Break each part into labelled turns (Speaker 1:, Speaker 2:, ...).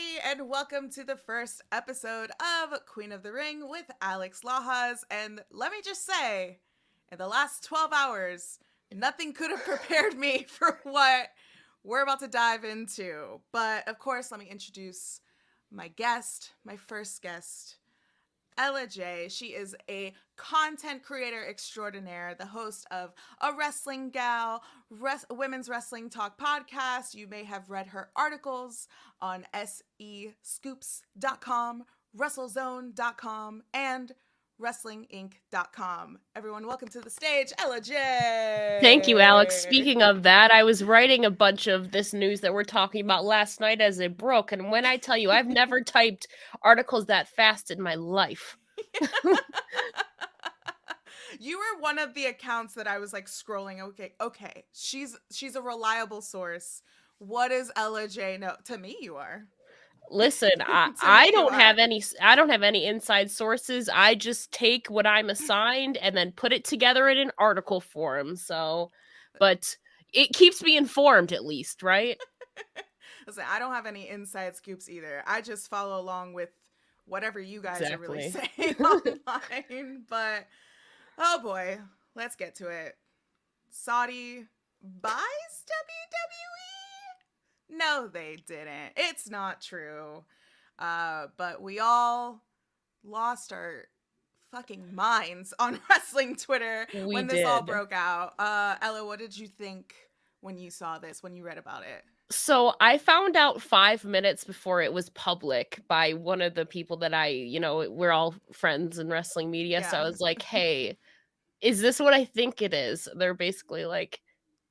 Speaker 1: everybody, and welcome to the first episode of Queen of the Ring with Alex Lajas. And let me just say, in the last 12 hours, nothing could have prepared me for what we're about to dive into. But of course, let me introduce my guest, my first guest, Ella J. She is a content creator extraordinaire, the host of A Wrestling Gal, Women's Wrestling Talk podcast. You may have read her articles on SEScoops.com, WrestleZone.com, and WrestlingInc.com. Everyone, welcome to the stage, Ella J.
Speaker 2: Thank you, Alex. Speaking of that, I was writing a bunch of this news that we're talking about last night as it broke, and when I tell you, I've never typed articles that fast in my life.
Speaker 1: You were one of the accounts that I was like scrolling. Okay, she's a reliable source. What does Ella J know? To me, you are.
Speaker 2: Listen, I don't have any inside sources. I just take what I'm assigned and then put it together in an article form. So, but it keeps me informed at least, right?
Speaker 1: Listen, I don't have any inside scoops either. I just follow along with whatever you guys are really saying online. But oh boy, let's get to it. Saudi buys WWE? No, they didn't. It's not true. But we all lost our fucking minds on wrestling Twitter when this all broke out. Ella, what did you think when you saw this, when you read about it?
Speaker 2: So I found out 5 minutes before it was public by one of the people that we're all friends in wrestling media. Yeah. So I was like, hey, is this what I think it is? They're basically like,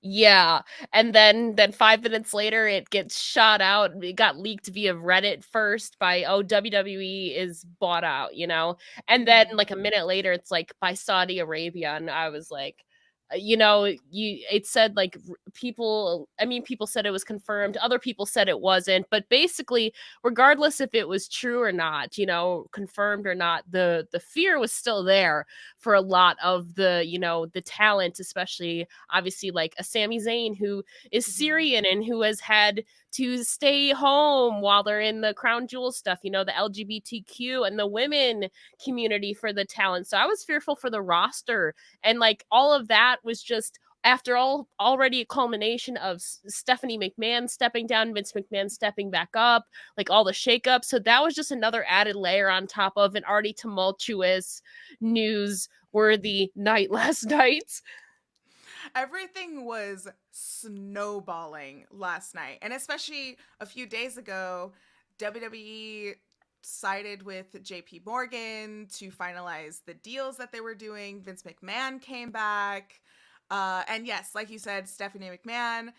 Speaker 2: yeah. And then 5 minutes later, it gets shot out. It got leaked via Reddit first by, WWE is bought out, And then like a minute later, it's like by Saudi Arabia. And I was like, it said like people said it was confirmed, other people said it wasn't, but basically regardless if it was true or not, confirmed or not, the fear was still there for a lot of the talent, especially obviously like a Sami Zayn who is Syrian and who has had to stay home while they're in the crown jewel stuff, the LGBTQ and the women community for the talent. So I was fearful for the roster, and like all of that was just after already a culmination of Stephanie McMahon stepping down, Vince McMahon stepping back up, like all the shakeups. So that was just another added layer on top of an already tumultuous, news-worthy night last night.
Speaker 1: Everything was snowballing last night. And especially a few days ago, WWE sided with JP Morgan to finalize the deals that they were doing. Vince McMahon came back. And yes, like you said, Stephanie McMahon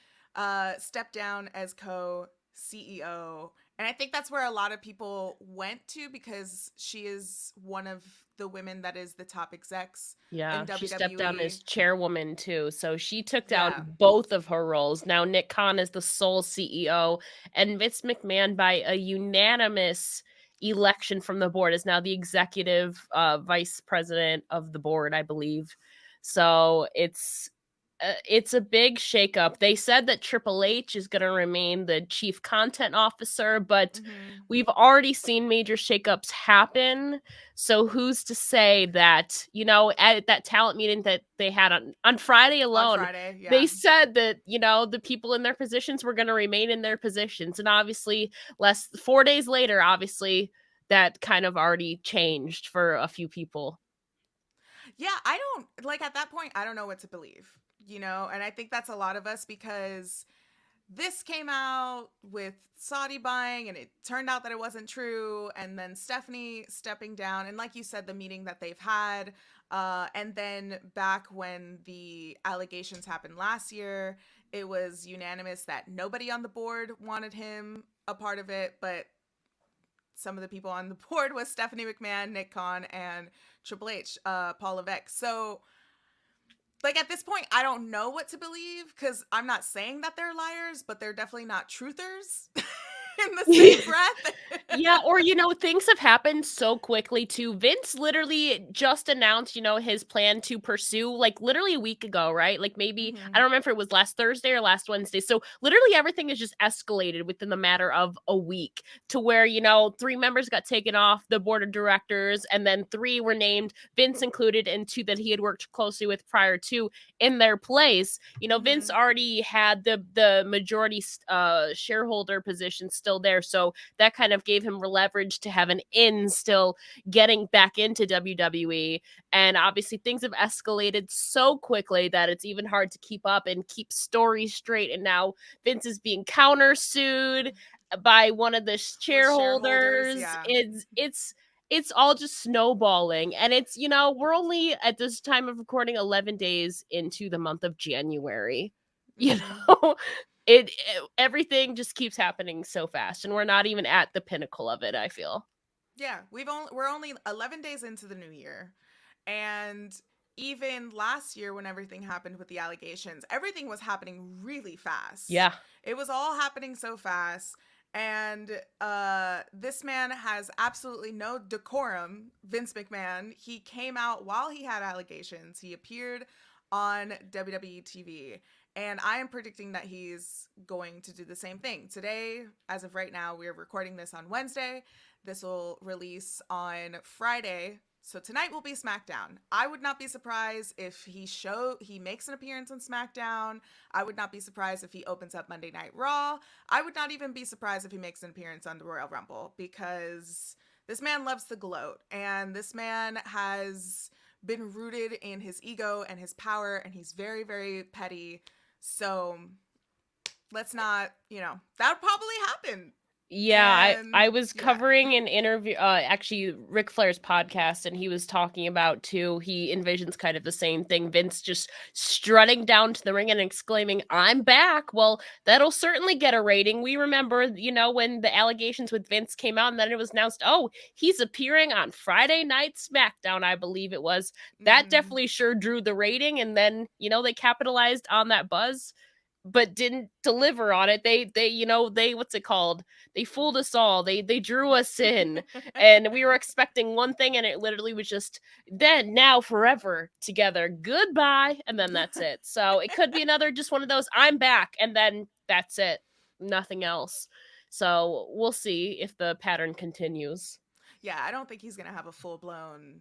Speaker 1: stepped down as co-CEO. And I think that's where a lot of people went to because she is one of the women that is the top execs in WWE.
Speaker 2: She stepped down as chairwoman too. So she took down both of her roles. Now Nick Khan is the sole CEO, and Vince McMahon, by a unanimous election from the board, is now the executive vice president of the board, I believe. So it's a big shakeup. They said that Triple H is going to remain the chief content officer, but we've already seen major shakeups happen. So who's to say that, at that talent meeting that they had on Friday alone, they said that, the people in their positions were going to remain in their positions. And obviously 4 days later, obviously that kind of already changed for a few people.
Speaker 1: Yeah, at that point, I don't know what to believe. And I think that's a lot of us because this came out with Saudi buying and it turned out that it wasn't true. And then Stephanie stepping down. And like you said, the meeting that they've had. And then back when the allegations happened last year, it was unanimous that nobody on the board wanted him a part of it. But some of the people on the board was Stephanie McMahon, Nick Khan, and Triple H, Paul Levesque. So like at this point, I don't know what to believe because I'm not saying that they're liars, but they're definitely not truthers in the same breath.
Speaker 2: Yeah, or, things have happened so quickly too. Vince literally just announced, his plan to pursue, like, literally a week ago, right? Like, maybe, I
Speaker 1: Hmm.
Speaker 2: don't remember if it was last Thursday or last Wednesday. So literally everything is just escalated within the matter of a week to where, 3 members got taken off the board of directors, and then 3 were named, Vince included, and 2 that he had worked closely with prior to, in their place. Vince
Speaker 1: Hmm.
Speaker 2: already had the majority shareholder position still there. So that kind of gave him leverage to have an in still getting back into WWE. And obviously things have escalated so quickly that it's even hard to keep up and keep stories straight. And now Vince is being countersued by one of the
Speaker 1: With shareholders,
Speaker 2: shareholders.
Speaker 1: yeah.
Speaker 2: It's all just snowballing. And it's, we're only at this time of recording 11 days into the month of January. You
Speaker 1: Hmm.
Speaker 2: know, everything just keeps happening so fast, and we're not even at the pinnacle of it, I feel.
Speaker 1: Yeah, we're only 11 days into the new year. And even last year when everything happened with the allegations, everything was happening really fast.
Speaker 2: Yeah.
Speaker 1: It was all happening so fast. And this man has absolutely no decorum. Vince McMahon, he came out while he had allegations. He appeared on WWE TV. And I am predicting that he's going to do the same thing. Today, as of right now, we're recording this on Wednesday. This will release on Friday. So tonight will be SmackDown. I would not be surprised if he makes an appearance on SmackDown. I would not be surprised if he opens up Monday Night Raw. I would not even be surprised if he makes an appearance on the Royal Rumble, because this man loves to gloat, and this man has been rooted in his ego and his power, and he's very, very petty. So let's not, that would probably happen.
Speaker 2: Yeah, I
Speaker 1: And
Speaker 2: was
Speaker 1: yeah.
Speaker 2: covering an interview, actually Ric Flair's podcast, and he was talking about too. He envisions kind of the same thing. Vince just strutting down to the ring and exclaiming, "I'm back!" Well, that'll certainly get a rating. We remember, when the allegations with Vince came out, and then it was announced, oh, he's appearing on Friday Night SmackDown, I believe it was. That
Speaker 1: Hmm.
Speaker 2: definitely sure drew the rating, and then they capitalized on that buzz, but didn't deliver on it. They what's it called? They fooled us all. They drew us in, and we were expecting one thing, and it literally was just then, now, forever together. Goodbye, and then that's it. So it could be another just one of those I'm back, and then that's it. Nothing else. So we'll see if the pattern continues.
Speaker 1: Yeah, I don't think he's gonna have a full blown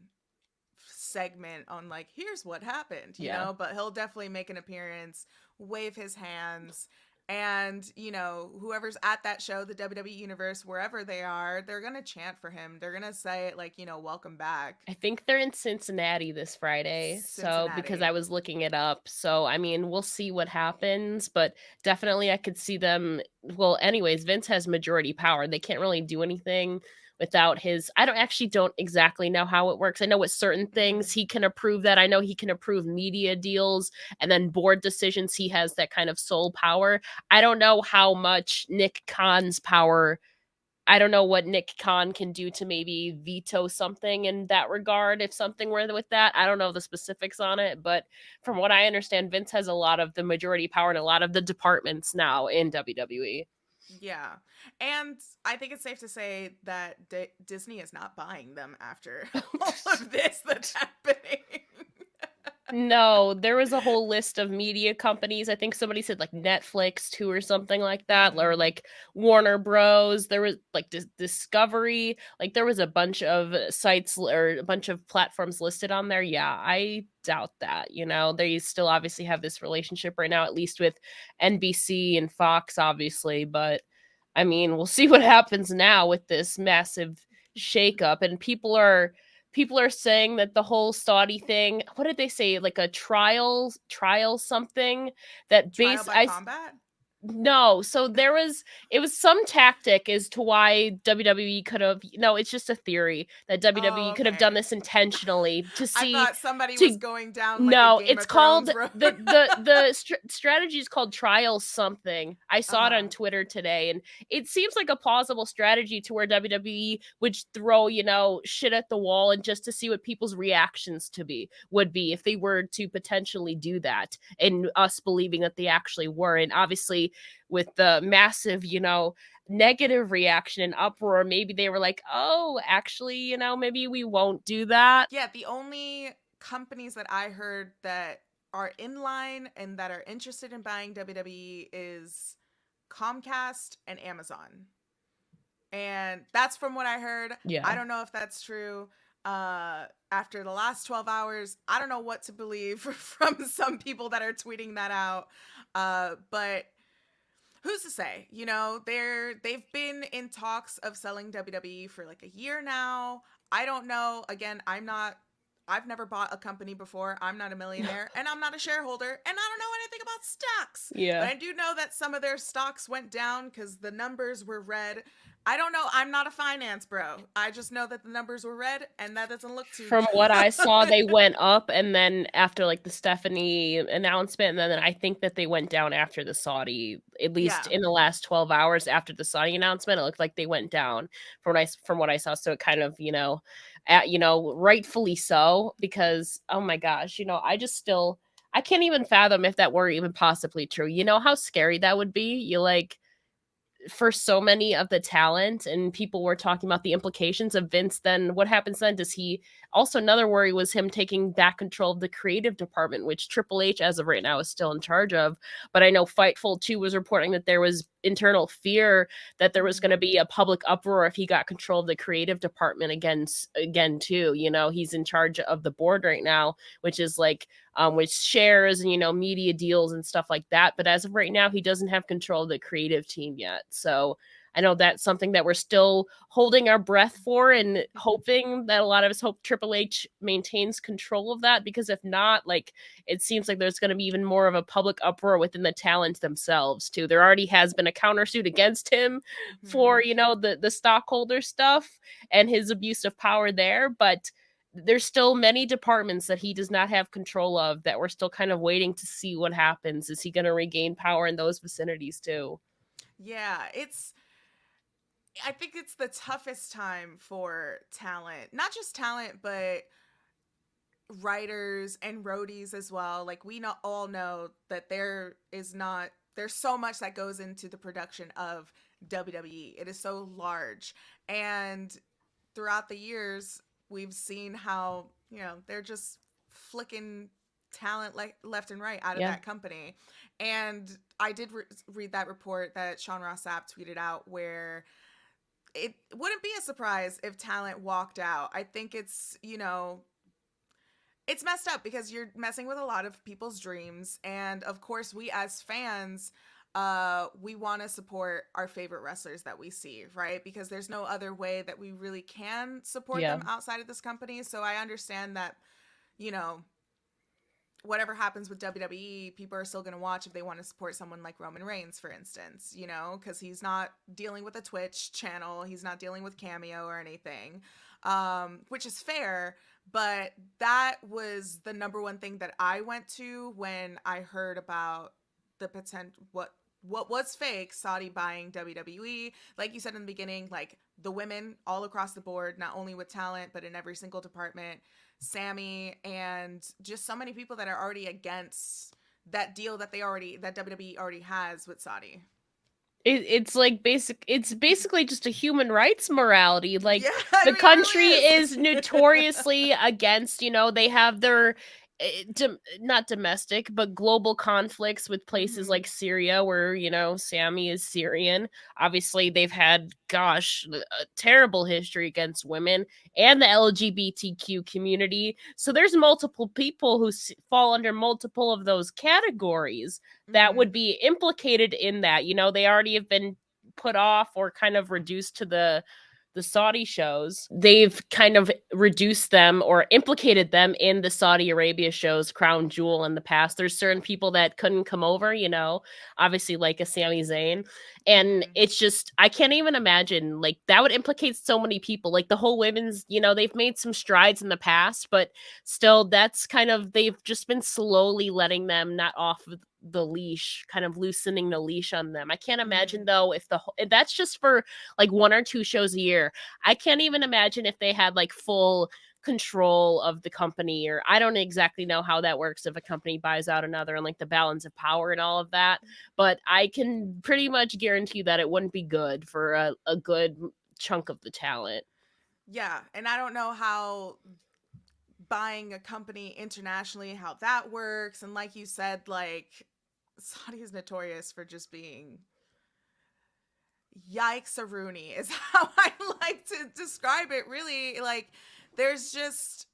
Speaker 1: segment on like here's what happened,
Speaker 2: Yeah.
Speaker 1: but he'll definitely make an appearance, wave his hands, and whoever's at that show, the WWE universe, wherever they are, they're gonna chant for him. They're gonna say it like, welcome back.
Speaker 2: I think they're in Cincinnati this Friday. So, because I
Speaker 1: Cincinnati.
Speaker 2: was looking it up. So, I mean, we'll see what happens, but definitely I could see them. Well, anyways, Vince has majority power. They can't really do anything without his. I don't exactly know how it works. I know with certain things
Speaker 1: Hmm.
Speaker 2: he can approve that. I know he can approve media deals, and then board decisions. He has that kind of sole power. I don't know how much Nick Khan's power. I don't know what Nick Khan can do to maybe veto something in that regard. If something were with that, I don't know the specifics on it, but from what I understand, Vince has a lot of the majority power in a lot of the departments now in WWE.
Speaker 1: Yeah. And I think it's safe to say that Disney is not buying them after all of this that's happening.
Speaker 2: No, there was a whole list of media companies. I think somebody said like Netflix too or something like that, or
Speaker 1: Hmm.
Speaker 2: like Warner Bros. There was like Discovery. Like there was a bunch of sites or a bunch of platforms listed on there. Yeah, I doubt that. They still obviously have this relationship right now, at least with NBC and Fox, obviously. But I mean, we'll see what happens now with this massive shakeup, and people are saying that the whole Saudi thing, what did they say? Like a trial something that
Speaker 1: Trial
Speaker 2: base
Speaker 1: by
Speaker 2: I
Speaker 1: combat?
Speaker 2: no, so it was some tactic as to why WWE could have, no, it's just a theory that
Speaker 1: Oh,
Speaker 2: WWE could have done
Speaker 1: okay.
Speaker 2: this intentionally
Speaker 1: I thought somebody was
Speaker 2: to
Speaker 1: going down like a
Speaker 2: no,
Speaker 1: Game
Speaker 2: it's
Speaker 1: of
Speaker 2: called
Speaker 1: Thrones road.
Speaker 2: the strategy is called trial something. I saw it on
Speaker 1: Uh-huh.
Speaker 2: Twitter today, and it seems like a plausible strategy to where WWE would throw shit at the wall and just to see what people's reactions would be if they were to potentially do that, and us believing that they actually were. And obviously, especially with the massive, negative reaction and uproar, maybe they were like, oh, actually, maybe we won't do that.
Speaker 1: Yeah, the only companies that I heard that are in line and that are interested in buying WWE is Comcast and Amazon. And that's from what I heard. I
Speaker 2: Yeah.
Speaker 1: don't know if that's true. After the last 12 hours, I don't know what to believe from some people that are tweeting that out. But who's to say? They've been in talks of selling WWE for like a year now. I don't know. Again, I've never bought a company before. I'm not a millionaire and I'm not a shareholder and I don't know anything about stocks. But
Speaker 2: Yeah.
Speaker 1: I do know that some of their stocks went down because the numbers were red. I don't know. I'm not a finance bro. I just know that the numbers were red and that doesn't look too
Speaker 2: From what I saw, they went up, and then after like the Stephanie announcement, and then I think that they went down after the Saudi, at least
Speaker 1: Yeah.
Speaker 2: in the last 12 hours after the Saudi announcement, it looked like they went down from what I saw. So it kind of, rightfully so, because oh my gosh, I can't even fathom if that were even possibly true. You know how scary that would be? For so many of the talent, and people were talking about the implications of Vince. Then what happens then? Does he also, another worry was him taking back control of the creative department, which Triple H as of right now is still in charge of. But I know Fightful 2 was reporting that there was internal fear that there was going to be a public uproar if he got control of the creative department again too. He's in charge of the board right now, which is like with shares and media deals and stuff like that. But as of right now, he doesn't have control of the creative team yet. So I know that's something that we're still holding our breath for and hoping that a lot of us hope Triple H maintains control of that, because if not, like, it seems like there's going to be even more of a public uproar within the talent themselves too. There already has been a countersuit against him for, the stockholder stuff and his abuse of power there, but there's still many departments that he does not have control of that we're still kind of waiting to see what happens. Is he going to regain power in those vicinities too?
Speaker 1: Yeah, I think it's the toughest time for talent. Not just talent, but writers and roadies as well. Like all know that there's so much that goes into the production of WWE. It is so large. And throughout the years, we've seen how, they're just flicking talent like left and right out of
Speaker 2: Yeah.
Speaker 1: that company. And I did read that report that Sean Ross Sapp tweeted out where it wouldn't be a surprise if talent walked out. I think it's messed up because you're messing with a lot of people's dreams. And of course, we as fans, we want to support our favorite wrestlers that we see, right? Because there's no other way that we really can support
Speaker 2: Yeah.
Speaker 1: them outside of this company. So I understand that, you know, whatever happens with WWE, people are still going to watch if they want to support someone like Roman Reigns, for instance, because he's not dealing with a Twitch channel. He's not dealing with Cameo or anything, which is fair. But that was the number one thing that I went to when I heard about the potential, what was fake, Saudi buying WWE. Like you said in the beginning, like the women all across the board, not only with talent, but in every single department, Sammy, and just so many people that are already against that deal that WWE already has with Saudi.
Speaker 2: It's like it's basically just a human rights morality. Like,
Speaker 1: Yeah, I
Speaker 2: the
Speaker 1: mean, it
Speaker 2: country
Speaker 1: really
Speaker 2: is notoriously against, they have their not domestic but global conflicts with places
Speaker 1: Mm-hmm.
Speaker 2: like Syria, where Sammy is Syrian. Obviously they've had, gosh, a terrible history against women and the LGBTQ community. So there's multiple people who fall under multiple of those categories that
Speaker 1: Mm-hmm.
Speaker 2: would be implicated in that. They already have been put off or kind of reduced to the Saudi shows. They've kind of reduced them or implicated them in the Saudi Arabia shows, Crown Jewel, in the past. There's certain people that couldn't come over, obviously like a Sami Zayn. And
Speaker 1: Mm-hmm.
Speaker 2: it's just, I can't even imagine, like, that would implicate so many people. Like the whole women's, they've made some strides in the past, but still that's kind of, they've just been slowly letting them not off of the leash, kind of loosening the leash on them. I can't
Speaker 1: Mm-hmm.
Speaker 2: imagine though if that's just for like one or two shows a year. I can't even imagine if they had like full control of the company, or I don't exactly know how that works if a company buys out another and like the balance of power and all of that, but I can pretty much guarantee you that it wouldn't be good for a good chunk of the talent.
Speaker 1: Yeah, and I don't know how buying a company internationally, how that works. And like you said, like Saudi is notorious for just being yikes a Rooney is how I like to describe it. Really, like there's just,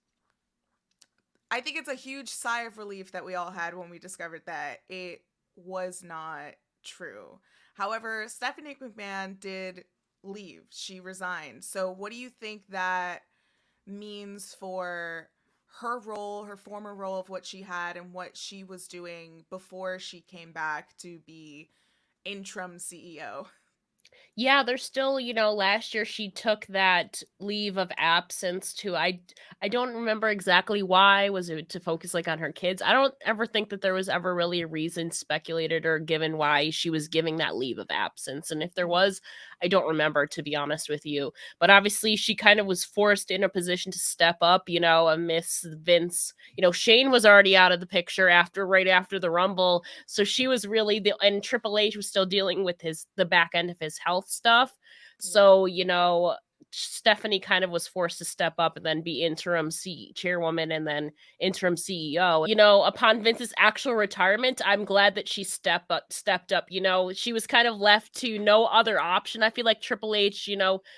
Speaker 1: I think it's a huge sigh of relief that we all had when we discovered that it was not true. However, Stephanie McMahon did leave. She resigned. So what do you think that means for her role, her former role of what she had and what she was doing before she came back to be interim CEO?
Speaker 2: Yeah, there's still, last year she took that leave of absence to I don't remember exactly why. Was it to focus like on her kids? I don't ever think that there was ever really a reason speculated or given why she was giving that leave of absence. And if there was, I don't remember, to be honest with you. But obviously she kind of was forced in a position to step up, amidst Vince. Shane was already out of the picture right after the Rumble. So she was really and Triple H was still dealing with the back end of his health stuff.
Speaker 1: Yeah.
Speaker 2: So, Stephanie kind of was forced to step up and then be interim chairwoman and then interim CEO. Upon Vince's actual retirement, I'm glad that she stepped up. She was kind of left to no other option. I feel like Triple H,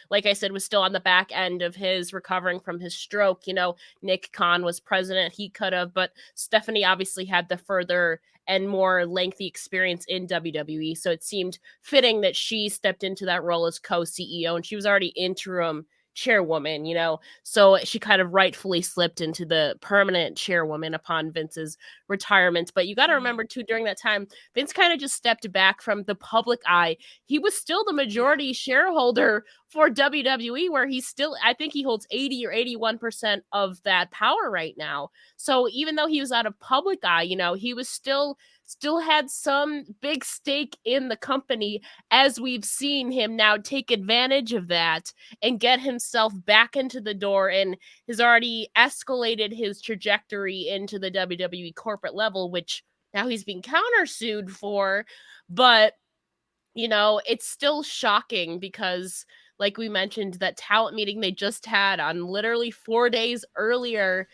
Speaker 2: like I said, was still on the back end of his recovering from his stroke. Nick Khan was president. He could have, but Stephanie obviously had the further and more lengthy experience in WWE. So it seemed fitting that she stepped into that role as co-CEO, and she was already interim chairwoman, so she kind of rightfully slipped into the permanent chairwoman upon Vince's retirement. But you got to remember too, during that time, Vince kind of just stepped back from the public eye. He was still the majority shareholder for WWE, where I think he holds 80 or 81% of that power right now. So even though he was out of public eye, he was still had some big stake in the company, as we've seen him now take advantage of that and get himself back into the door, and has already escalated his trajectory into the WWE corporate level, which now he's being countersued for. But it's still shocking because, like we mentioned, that talent meeting they just had on literally 4 days earlier.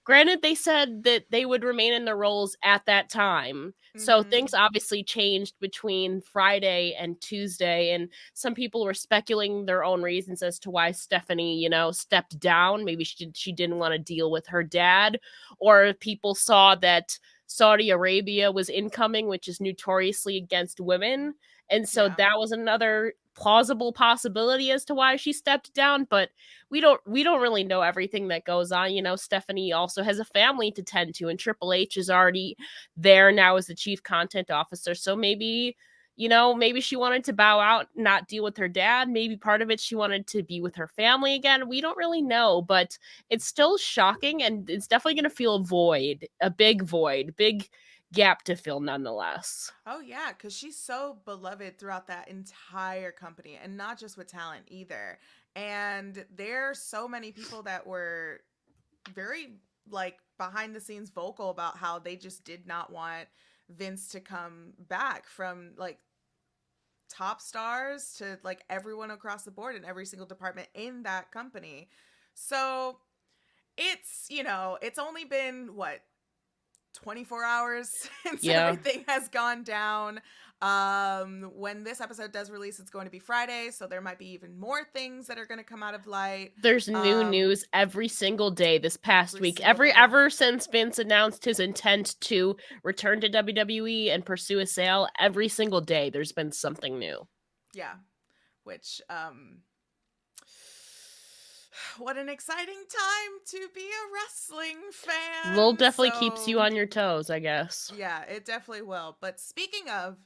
Speaker 2: Granted, they said that they would remain in their roles at that time. So
Speaker 1: Mm-hmm.
Speaker 2: things obviously changed between Friday and Tuesday. And some people were speculating their own reasons as to why Stephanie, stepped down. Maybe she didn't want to deal with her dad, or people saw that Saudi Arabia was incoming, which is notoriously against women. And so
Speaker 1: Yeah.
Speaker 2: that was another plausible possibility as to why she stepped down. But we don't really know everything that goes on. Stephanie also has a family to tend to, and Triple H is already there now as the chief content officer. So maybe she wanted to bow out, not deal with her dad. Maybe part of it she wanted to be with her family again. We don't really know, but it's still shocking, and it's definitely going to feel a big void, big gap to fill nonetheless.
Speaker 1: Oh yeah, because she's so beloved throughout that entire company, and not just with talent either. And there are so many people that were very like behind the scenes vocal about how they just did not want Vince to come back, from like top stars to like everyone across the board in every single department in that company. So it's only been what, 24 hours since
Speaker 2: Yeah.
Speaker 1: everything has gone down. When this episode does release, it's going to be Friday, so there might be even more things that are going to come out of light.
Speaker 2: There's new
Speaker 1: Um,
Speaker 2: news every single day this past
Speaker 1: every
Speaker 2: week.
Speaker 1: single day.
Speaker 2: Ever since Vince announced his intent to return to WWE and pursue a sale, every single day there's been something new.
Speaker 1: Yeah, which what an exciting time to be a wrestling
Speaker 2: Lil
Speaker 1: fan.
Speaker 2: definitely keeps
Speaker 1: So,
Speaker 2: you on your toes, I guess.
Speaker 1: yeah, it definitely will. But speaking of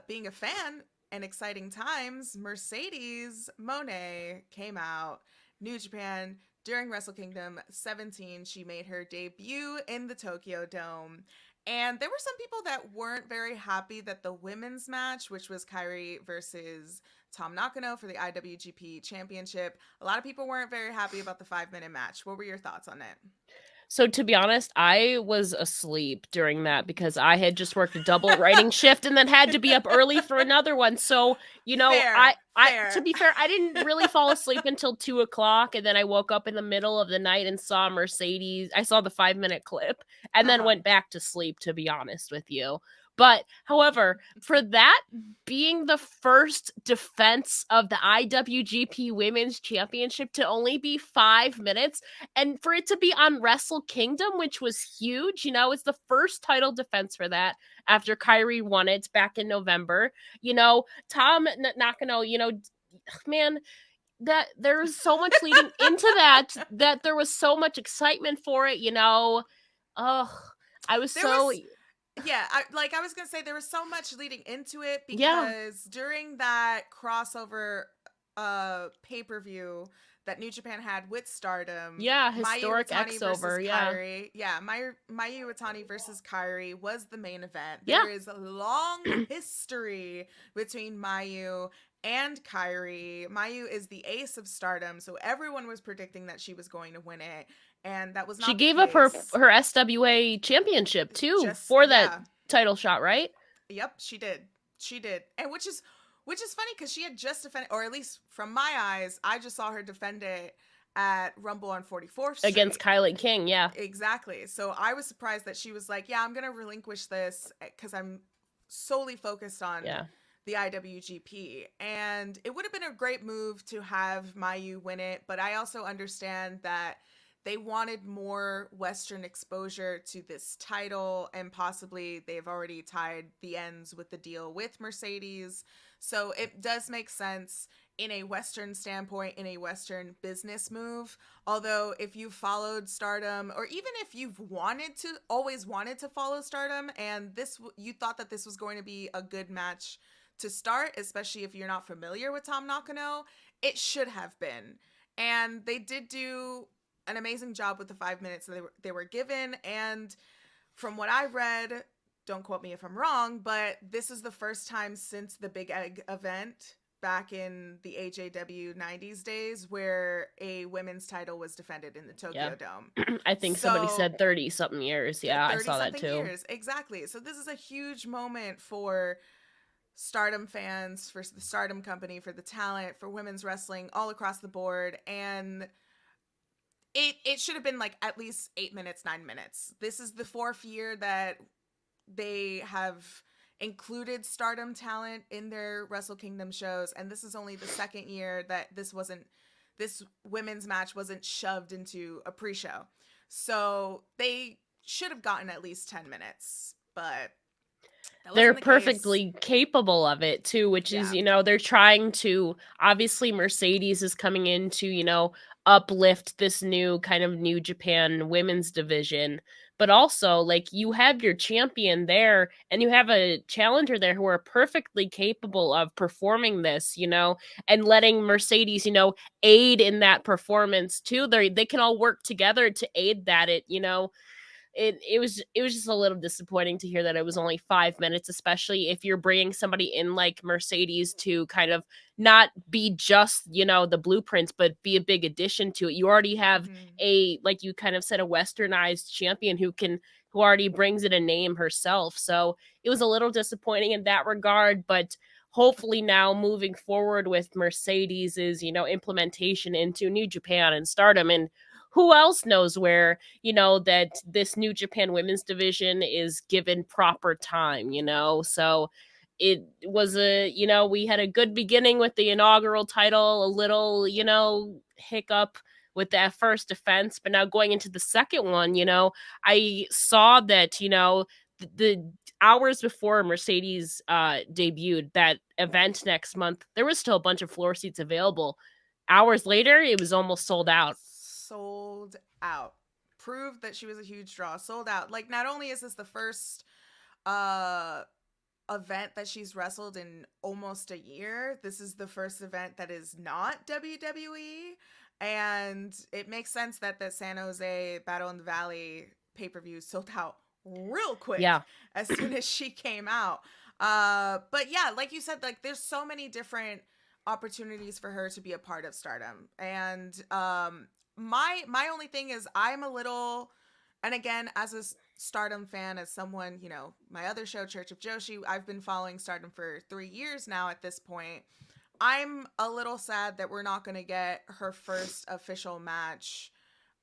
Speaker 1: being a fan and exciting times, Mercedes Moné came out, New Japan, during Wrestle Kingdom 17. She made her debut in the Tokyo Dome. And there were some people that weren't very happy that the women's match, which was Kyrie versus Tom Nakano for the IWGP Championship. A lot of people weren't very happy about the 5-minute match. What were your thoughts on it?
Speaker 2: So to be honest, I was asleep during that because I had just worked a double writing shift and then had to be up early for another one. So,
Speaker 1: Fair,
Speaker 2: I to
Speaker 1: fair.
Speaker 2: be fair, I didn't really fall asleep until 2 o'clock, and then I woke up in the middle of the night and saw Mercedes. I saw the 5 minute clip and then
Speaker 1: Uh-huh.
Speaker 2: went back to sleep, to be honest with you. But however, for that being the first defense of the IWGP Women's Championship to only be 5 minutes, and for it to be on Wrestle Kingdom, which was huge, it's the first title defense for that after Kyrie won it back in November. Tom Nakano, man, that there was so much leading into that there was so much excitement for it. Oh, I was
Speaker 1: There
Speaker 2: so
Speaker 1: was yeah, I was gonna say there was so much leading into it
Speaker 2: yeah.
Speaker 1: because during that crossover pay-per-view that New Japan had with Stardom,
Speaker 2: Yeah,
Speaker 1: Mayu
Speaker 2: historic
Speaker 1: Iwatani
Speaker 2: X
Speaker 1: versus
Speaker 2: over. Yeah.
Speaker 1: Kairi. Yeah, Mayu Iwatani versus Kairi was the main event.
Speaker 2: Yeah.
Speaker 1: There is a long history between Mayu and Kairi. Mayu is the ace of Stardom, so everyone was predicting that she was going to win it, and that was
Speaker 2: She
Speaker 1: not the
Speaker 2: gave up her
Speaker 1: case.
Speaker 2: SWA championship too
Speaker 1: Just
Speaker 2: for that
Speaker 1: yeah,
Speaker 2: title shot, right?
Speaker 1: yep, she did. She did. And which is funny cuz she had just defended, or at least from my eyes, I just saw her defend it at Rumble on 44th
Speaker 2: Against
Speaker 1: Street.
Speaker 2: Kylie King, yeah.
Speaker 1: Exactly. So I was surprised that she was like, "Yeah, I'm going to relinquish this cuz I'm solely focused on
Speaker 2: Yeah.
Speaker 1: the IWGP." And it would have been a great move to have Mayu win it, but I also understand that they wanted more Western exposure to this title, and possibly they've already tied the ends with the deal with Mercedes. So it does make sense in a Western standpoint, in a Western business move. Although, if you've followed Stardom, or even if you've always wanted to follow Stardom, and you thought that this was going to be a good match to start, especially if you're not familiar with Tom Nakano, it should have been. And they did do an amazing job with the 5 minutes that they were given. And from what I read, don't quote me if I'm wrong, but this is the first time since the Big Egg event back in the AJW 90s days where a women's title was defended in the
Speaker 2: Yeah.
Speaker 1: Tokyo Dome.
Speaker 2: I think somebody
Speaker 1: So
Speaker 2: said 30 something years. Yeah, I
Speaker 1: 30
Speaker 2: saw that
Speaker 1: something
Speaker 2: too.
Speaker 1: years. Exactly. So this is a huge moment for Stardom fans, for the Stardom company, for the talent, for women's wrestling all across the board. And it should have been like at least 8 minutes, 9 minutes. This is the fourth year that they have included Stardom talent in their Wrestle Kingdom shows, and this is only the second year that this women's match wasn't shoved into a pre-show. So they should have gotten at least 10 minutes, but that
Speaker 2: They're
Speaker 1: wasn't the case.
Speaker 2: perfectly capable of it too, which is,
Speaker 1: Yeah.
Speaker 2: they're trying to, obviously Mercedes is coming in to, uplift this new kind of New Japan women's division. But also, like, you have your champion there and you have a challenger there who are perfectly capable of performing this, and letting Mercedes, aid in that performance too. They can all work together to aid that. It was just a little disappointing to hear that it was only 5 minutes, especially if you're bringing somebody in like Mercedes to kind of not be just the blueprints, but be a big addition to it. You already have
Speaker 1: Mm-hmm.
Speaker 2: like you kind of said, a westernized champion who already brings it a name herself. So it was a little disappointing in that regard, but hopefully now moving forward with Mercedes's implementation into New Japan and Stardom, and who else knows where that this New Japan women's division is given proper time, So it was we had a good beginning with the inaugural title, a little, hiccup with that first defense, but now going into the second one, I saw that, the hours before Mercedes debuted that event next month, there was still a bunch of floor seats available. Hours later, it was almost sold out.
Speaker 1: Sold out. Proved that she was a huge draw. Sold out. Like, not only is this the first uh event that she's wrestled in almost a year, this is the first event that is not WWE. And it makes sense that the San Jose Battle in the Valley pay-per-view sold out real quick
Speaker 2: Yeah.
Speaker 1: as soon as she came out. But yeah, like you said, like there's so many different opportunities for her to be a part of Stardom. And my only thing is I'm a little, and again, as a Stardom fan, as someone, you know, my other show, Church of Joshi, I've been following Stardom for 3 years now at this point. I'm a little sad that we're not going to get her first official match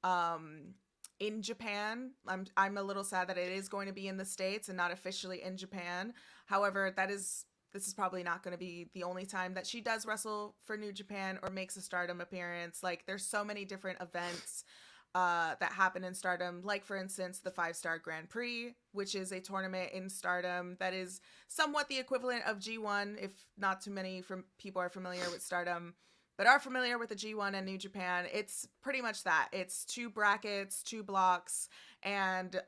Speaker 1: um in Japan. I'm a little sad that it is going to be in the States and not officially in Japan. However, this is probably not going to be the only time that she does wrestle for New Japan or makes a Stardom appearance. Like, there's so many different events that happen in Stardom. Like, for instance, the 5-Star Grand Prix, which is a tournament in Stardom that is somewhat the equivalent of G1, if not too many from people are familiar with Stardom but are familiar with the G1 and New Japan. It's pretty much that. It's 2 brackets, 2 blocks, and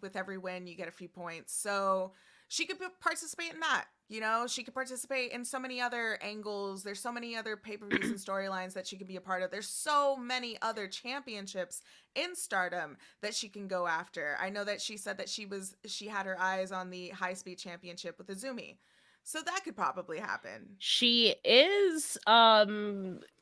Speaker 1: with every win, you get a few points. So she could participate in that. You know, she could participate in so many other angles. There's so many other pay-per-views and storylines that she could be a part of. There's so many other championships in Stardom that she can go after. I know that she said that she had her eyes on the high-speed championship with Izumi. So that could probably happen.
Speaker 2: She is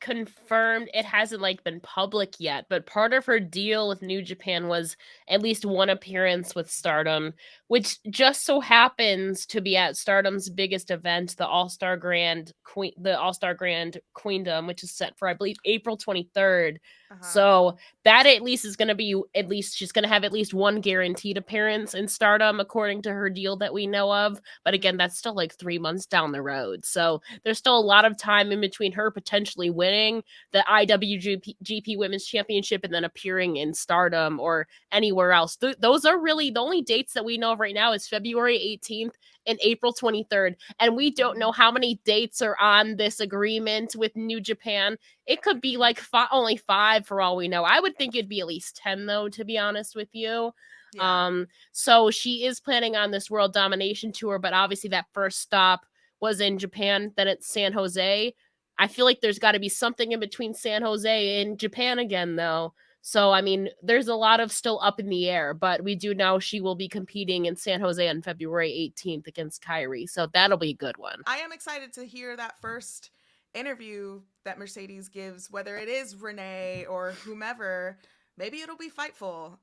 Speaker 2: confirmed. It hasn't like been public yet, but part of her deal with New Japan was at least one appearance with Stardom, which just so happens to be at Stardom's biggest event, the All-Star Grand Queendom, which is set for I believe April 23rd.
Speaker 1: Uh-huh.
Speaker 2: So that at least is going to be, at least she's going to have at least one guaranteed appearance in Stardom according to her deal that we know of. But again, that's still like 3 months down the road. So there's still a lot of time in between her potentially winning the IWGP Women's Championship and then appearing in Stardom or anywhere else. Those are really the only dates that we know of right now is February 18th and April 23rd. And we don't know how many dates are on this agreement with New Japan. It could be like only 5 for all we know. I would think it'd be at least 10 though, to be honest with you.
Speaker 1: Yeah.
Speaker 2: So she is planning on this world domination tour, but obviously that first stop was in Japan, then it's San Jose. I feel like there's got to be something in between San Jose and Japan again, though. So, I mean, there's a lot of still up in the air, but we do know she will be competing in San Jose on February 18th against Kairi. So that'll be a good one.
Speaker 1: I am excited to hear that first interview that Mercedes gives, whether it is Renee or whomever. Maybe it'll be Fightful.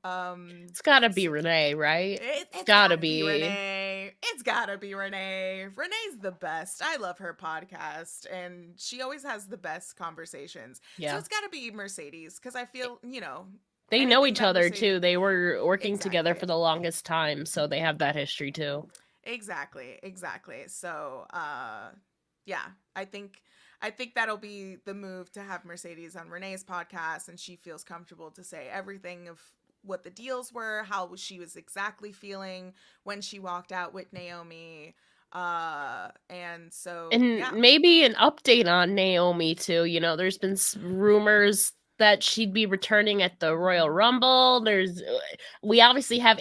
Speaker 2: It's gotta be Renee, right?
Speaker 1: It's
Speaker 2: Gotta
Speaker 1: gotta be
Speaker 2: be.
Speaker 1: Renee. It's gotta be Renee. Renee's the best. I love her podcast, and she always has the best conversations. So
Speaker 2: Yeah.
Speaker 1: it's gotta be Mercedes, because I feel, you know,
Speaker 2: They know
Speaker 1: anything
Speaker 2: each
Speaker 1: that
Speaker 2: other
Speaker 1: Mercedes.
Speaker 2: too. They were working together
Speaker 1: Exactly.
Speaker 2: for the longest time, so they have that history too.
Speaker 1: Exactly. So, yeah, I think that'll be the move, to have Mercedes on Renee's podcast, and she feels comfortable to say everything of what the deals were, how she was exactly feeling when she walked out with Naomi. And so,
Speaker 2: And
Speaker 1: yeah.
Speaker 2: maybe an update on Naomi too. You know, there's been rumors that she'd be returning at the Royal Rumble. We obviously have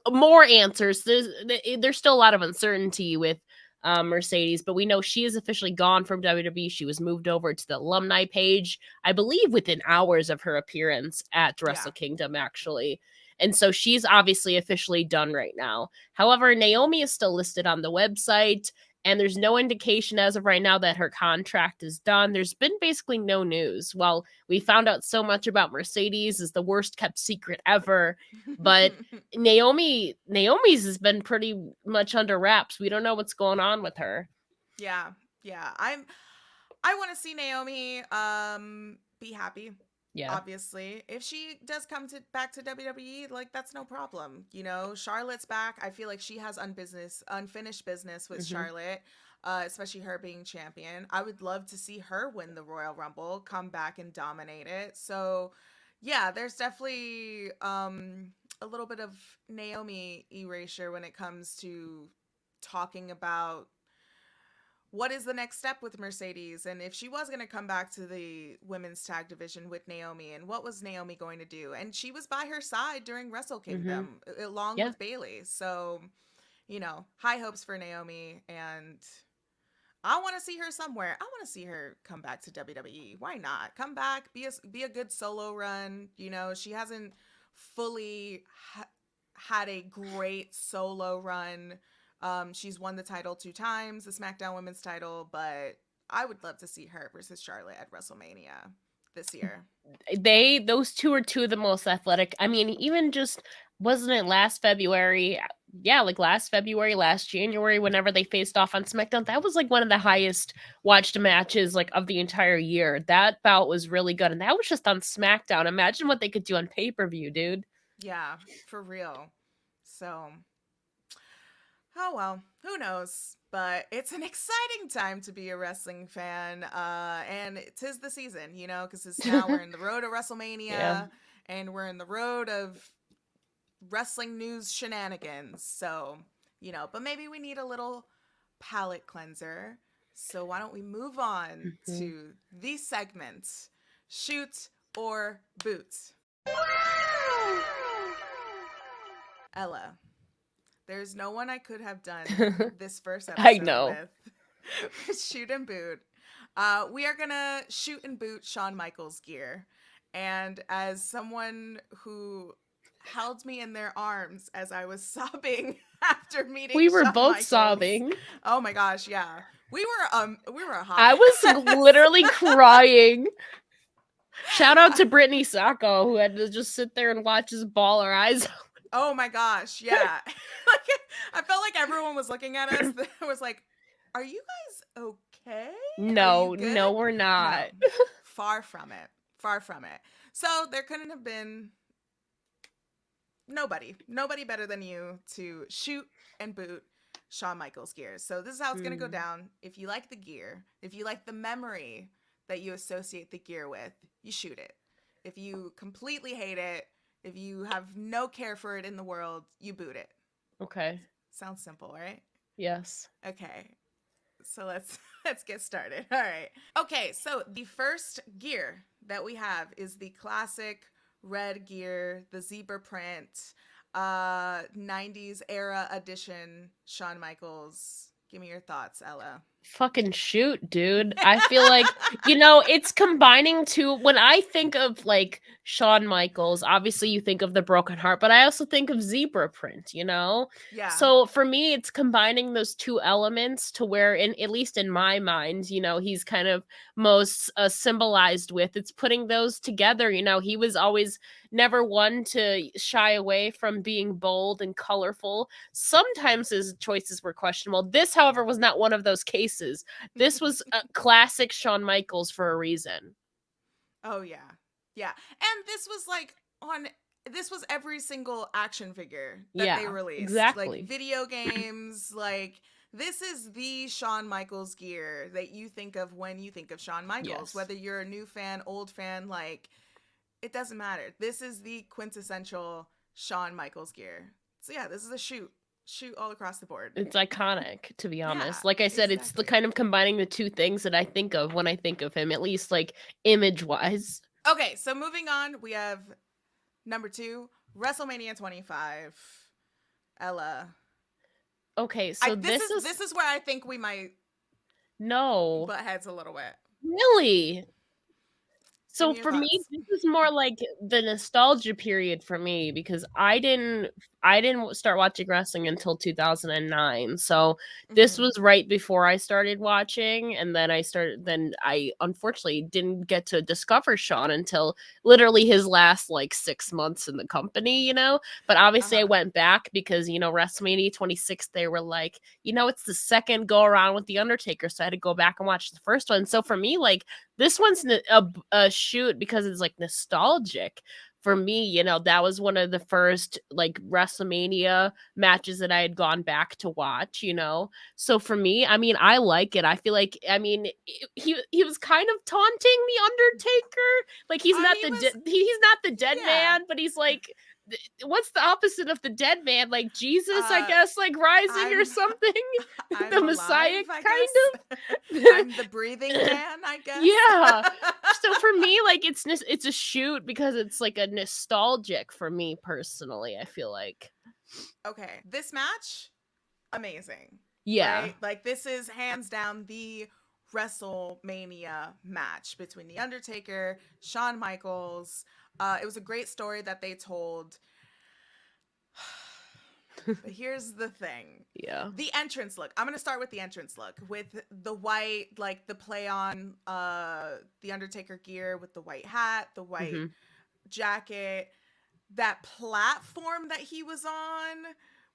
Speaker 2: more answers. There's still a lot of uncertainty with Mercedes, but we know she is officially gone from WWE. She was moved over to the alumni page, I believe, within hours of her appearance at
Speaker 1: Yeah.
Speaker 2: Wrestle Kingdom, actually. And so she's obviously officially done right now. However, Naomi is still listed on the website, and there's no indication as of right now that her contract is done. There's been basically no news. Well, we found out so much about Mercedes is the worst kept secret ever, but Naomi's has been pretty much under wraps. We don't know what's going on with her.
Speaker 1: Yeah. Yeah. I want to see Naomi be happy.
Speaker 2: Yeah.
Speaker 1: Obviously, if she does come back to WWE, like, that's no problem. You know, Charlotte's back. I feel like she has unfinished business with Charlotte, especially her being champion. I would love to see her win the Royal Rumble, come back and dominate it. So, yeah, there's definitely a little bit of Naomi erasure when it comes to talking about what is the next step with Mercedes, and if she was going to come back to the women's tag division with Naomi, and what was Naomi going to do. And she was by her side during Wrestle Kingdom along
Speaker 2: Yeah.
Speaker 1: with Bayley. So, you know, high hopes for Naomi, and I want to see her somewhere. I want to see her come back to WWE. Why not? Come back, be a good solo run. You know, she hasn't fully had a great solo run. She's won the title 2 times, the SmackDown Women's title, but I would love to see her versus Charlotte at WrestleMania this year.
Speaker 2: Those two are two of the most athletic. I mean, even just wasn't it last February? Yeah, like last February, last January, whenever they faced off on SmackDown, that was like one of the highest watched matches like of the entire year. That bout was really good, and that was just on SmackDown. Imagine what they could do on pay-per-view, dude.
Speaker 1: Yeah, for real. So, oh well, who knows? But it's an exciting time to be a wrestling fan, and 'tis the season, you know, because now we're in the road of
Speaker 2: Yeah.
Speaker 1: WrestleMania, and we're in the road of wrestling news shenanigans. So, you know, but maybe we need a little palate cleanser. So why don't we move on
Speaker 2: Mhm.
Speaker 1: to the segment, shoot or boot? Ella, there's no one I could have done this first
Speaker 2: I
Speaker 1: episode
Speaker 2: know.
Speaker 1: with shoot and boot. We are gonna shoot and boot Shawn Michaels gear. And as someone who held me in their arms as I was sobbing after meeting
Speaker 2: We were
Speaker 1: Shawn
Speaker 2: both
Speaker 1: Michaels.
Speaker 2: sobbing.
Speaker 1: Oh my gosh, yeah. We were a hot
Speaker 2: I was
Speaker 1: mess.
Speaker 2: literally crying. Shout out to Brittany Sacco, who had to just sit there and watch us bawl our eyes out.
Speaker 1: Oh my gosh, yeah. Like I felt like everyone was looking at us that was like, "Are you guys okay? Are you
Speaker 2: No,
Speaker 1: good?"
Speaker 2: no, we're
Speaker 1: No.
Speaker 2: not.
Speaker 1: Far from it. Far from it. So there couldn't have been nobody better than you to shoot and boot Shawn Michaels gear. So this is how it's going to go
Speaker 2: Mm.
Speaker 1: down. If you like the gear, if you like the memory that you associate the gear with, you shoot it. If you completely hate it, if you have no care for it in the world, you boot it.
Speaker 2: Okay.
Speaker 1: Sounds simple, right?
Speaker 2: Yes.
Speaker 1: Okay. So let's get started. All right. Okay, so the first gear that we have is the classic red gear, the zebra print, 90s era edition Shawn Michaels. Give me your thoughts, Ella.
Speaker 2: Fucking shoot, dude. I feel like, it's combining two. When I think of like Shawn Michaels, obviously you think of the broken heart, but I also think of zebra print, you know?
Speaker 1: Yeah.
Speaker 2: So for me, it's combining those two elements to where, at least in my mind, he's kind of most symbolized with. It's putting those together. He was always never one to shy away from being bold and colorful. Sometimes his choices were questionable. This, however, was not one of those cases. This was a classic Shawn Michaels for a reason.
Speaker 1: Oh yeah. Yeah. And this was every single action figure that they
Speaker 2: Yeah,
Speaker 1: released. Like
Speaker 2: exactly.
Speaker 1: video games, like this is the Shawn Michaels gear that you think of when you think of Shawn Michaels.
Speaker 2: Yes.
Speaker 1: Whether you're a new fan, old fan, like it doesn't matter. This is the quintessential Shawn Michaels gear. So yeah, this is a shoot. Shoot all across the board.
Speaker 2: It's iconic, to be honest.
Speaker 1: Yeah,
Speaker 2: Like I said, it's the
Speaker 1: exactly.
Speaker 2: kind of combining the two things that I think of when I think of him, at least like image wise.
Speaker 1: Okay, so moving on, we have number 2, WrestleMania 25. Ella.
Speaker 2: Okay, so this is
Speaker 1: This is where I think we might
Speaker 2: no.
Speaker 1: butt heads a little bit.
Speaker 2: Really?
Speaker 1: Give
Speaker 2: So
Speaker 1: me your
Speaker 2: for me,
Speaker 1: thoughts.
Speaker 2: this is more like the nostalgia period for me because I didn't start watching wrestling until 2009. So this
Speaker 1: Mm-hmm.
Speaker 2: was right before I started watching, and then I unfortunately didn't get to discover Sean until literally his last like 6 months in the company. But obviously I
Speaker 1: Uh-huh.
Speaker 2: went back because WrestleMania 26 they were like, it's the second go around with the Undertaker, so I had to go back and watch the first one. So for me, like this one's a shoot because it's like nostalgic for me. That was one of the first like WrestleMania matches that I had gone back to watch. So for me, I mean, I like it. I feel like, I mean, he was kind of taunting the Undertaker. Like
Speaker 1: He was
Speaker 2: he's not the dead
Speaker 1: yeah.
Speaker 2: man, but he's like, what's the opposite of the dead man? Like Jesus, I
Speaker 1: Uh
Speaker 2: guess, like rising or
Speaker 1: I'm
Speaker 2: something.
Speaker 1: I'm
Speaker 2: The
Speaker 1: alive,
Speaker 2: Messiah,
Speaker 1: I
Speaker 2: kind
Speaker 1: guess.
Speaker 2: of.
Speaker 1: I'm the breathing man, I guess.
Speaker 2: Yeah. So for me, like it's a shoot because it's like a nostalgic for me personally, I feel like.
Speaker 1: Okay. This match, amazing.
Speaker 2: Yeah.
Speaker 1: Right? Like this is hands down the WrestleMania match between The Undertaker, Shawn Michaels. It was a great story that they told. But here's the thing.
Speaker 2: Yeah.
Speaker 1: The entrance look. I'm going to start with the entrance look with the white, like the play on the Undertaker gear with the white hat, the white
Speaker 2: Mhm.
Speaker 1: jacket, that platform that he was on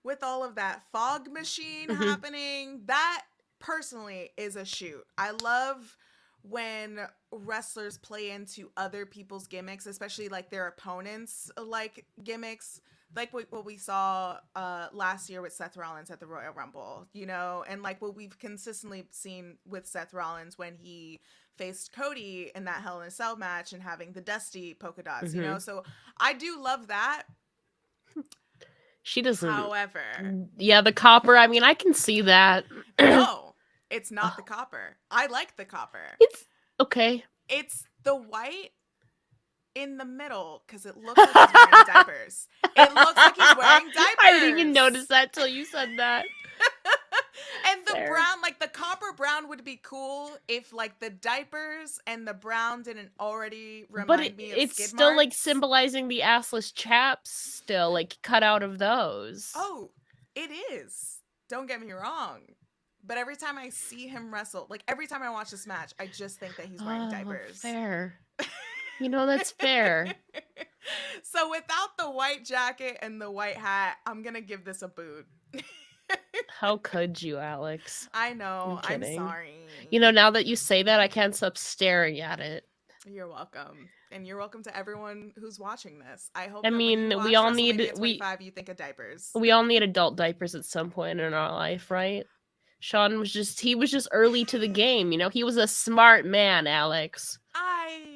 Speaker 1: with all of that fog machine
Speaker 2: Mhm.
Speaker 1: happening. That personally is a shoot. I love when wrestlers play into other people's gimmicks, especially like their opponents like gimmicks, like what we saw last year with Seth Rollins at the Royal Rumble, you know, and like what we've consistently seen with Seth Rollins when he faced Cody in that Hell in a Cell match and having the dusty polka dots, you know.
Speaker 2: Mhm.
Speaker 1: So I do love that.
Speaker 2: She doesn't.
Speaker 1: However,
Speaker 2: Yeah, the copper. I mean, I can see that.
Speaker 1: no, it's not the
Speaker 2: Oh,
Speaker 1: copper. I like the copper.
Speaker 2: it's okay.
Speaker 1: It's the white in the middle because it looks like he's wearing diapers. It looks like he's wearing
Speaker 2: I didn't even notice
Speaker 1: diapers.
Speaker 2: that till you said that.
Speaker 1: And the
Speaker 2: Fair.
Speaker 1: brown, like the copper brown would be cool if like the diapers and the brown didn't already
Speaker 2: But
Speaker 1: remind me of
Speaker 2: it's
Speaker 1: skid
Speaker 2: still like
Speaker 1: marks.
Speaker 2: symbolizing the assless chaps, still like cut out of those.
Speaker 1: Oh, it is. Don't get me wrong. But every time I see him wrestle, like every time I watch this match, I just think that he's wearing
Speaker 2: Oh,
Speaker 1: diapers.
Speaker 2: fair. You know, that's fair.
Speaker 1: So without the white jacket and the white hat, I'm going to give this a boot.
Speaker 2: How could you, Alex?
Speaker 1: I know.
Speaker 2: I'm
Speaker 1: I'm
Speaker 2: kidding.
Speaker 1: sorry.
Speaker 2: You know, now that you say that, I can't stop staring at it.
Speaker 1: You're welcome. And you're welcome to everyone who's watching this. I hope
Speaker 2: I
Speaker 1: that when you
Speaker 2: mean,
Speaker 1: watch WrestleMania 25, you think of diapers.
Speaker 2: we all need adult diapers at some point in our life, right? Shawn was just early to the game, you know. He was a smart man, Alex.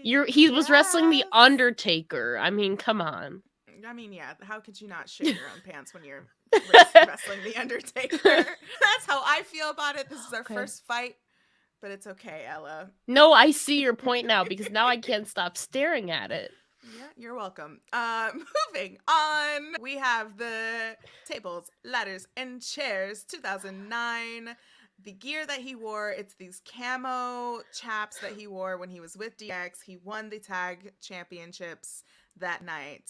Speaker 2: He was wrestling the
Speaker 1: Yes.
Speaker 2: Undertaker. I mean, come on.
Speaker 1: I mean, yeah, how could you not shit your own pants when you're wrestling the Undertaker? That's how I feel about it. This is our first fight, but it's okay, Ella.
Speaker 2: No, I see your point now because now I can't stop staring at it.
Speaker 1: Yeah, you're welcome. Moving on, we have the tables, ladders, and chairs 2009. The gear that he wore, it's these camo chaps that he wore when he was with DX. He won the tag championships that night.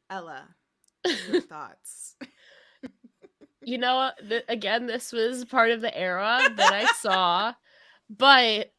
Speaker 1: Ella, your thoughts?
Speaker 2: You know, again, this was part of the era that I saw, but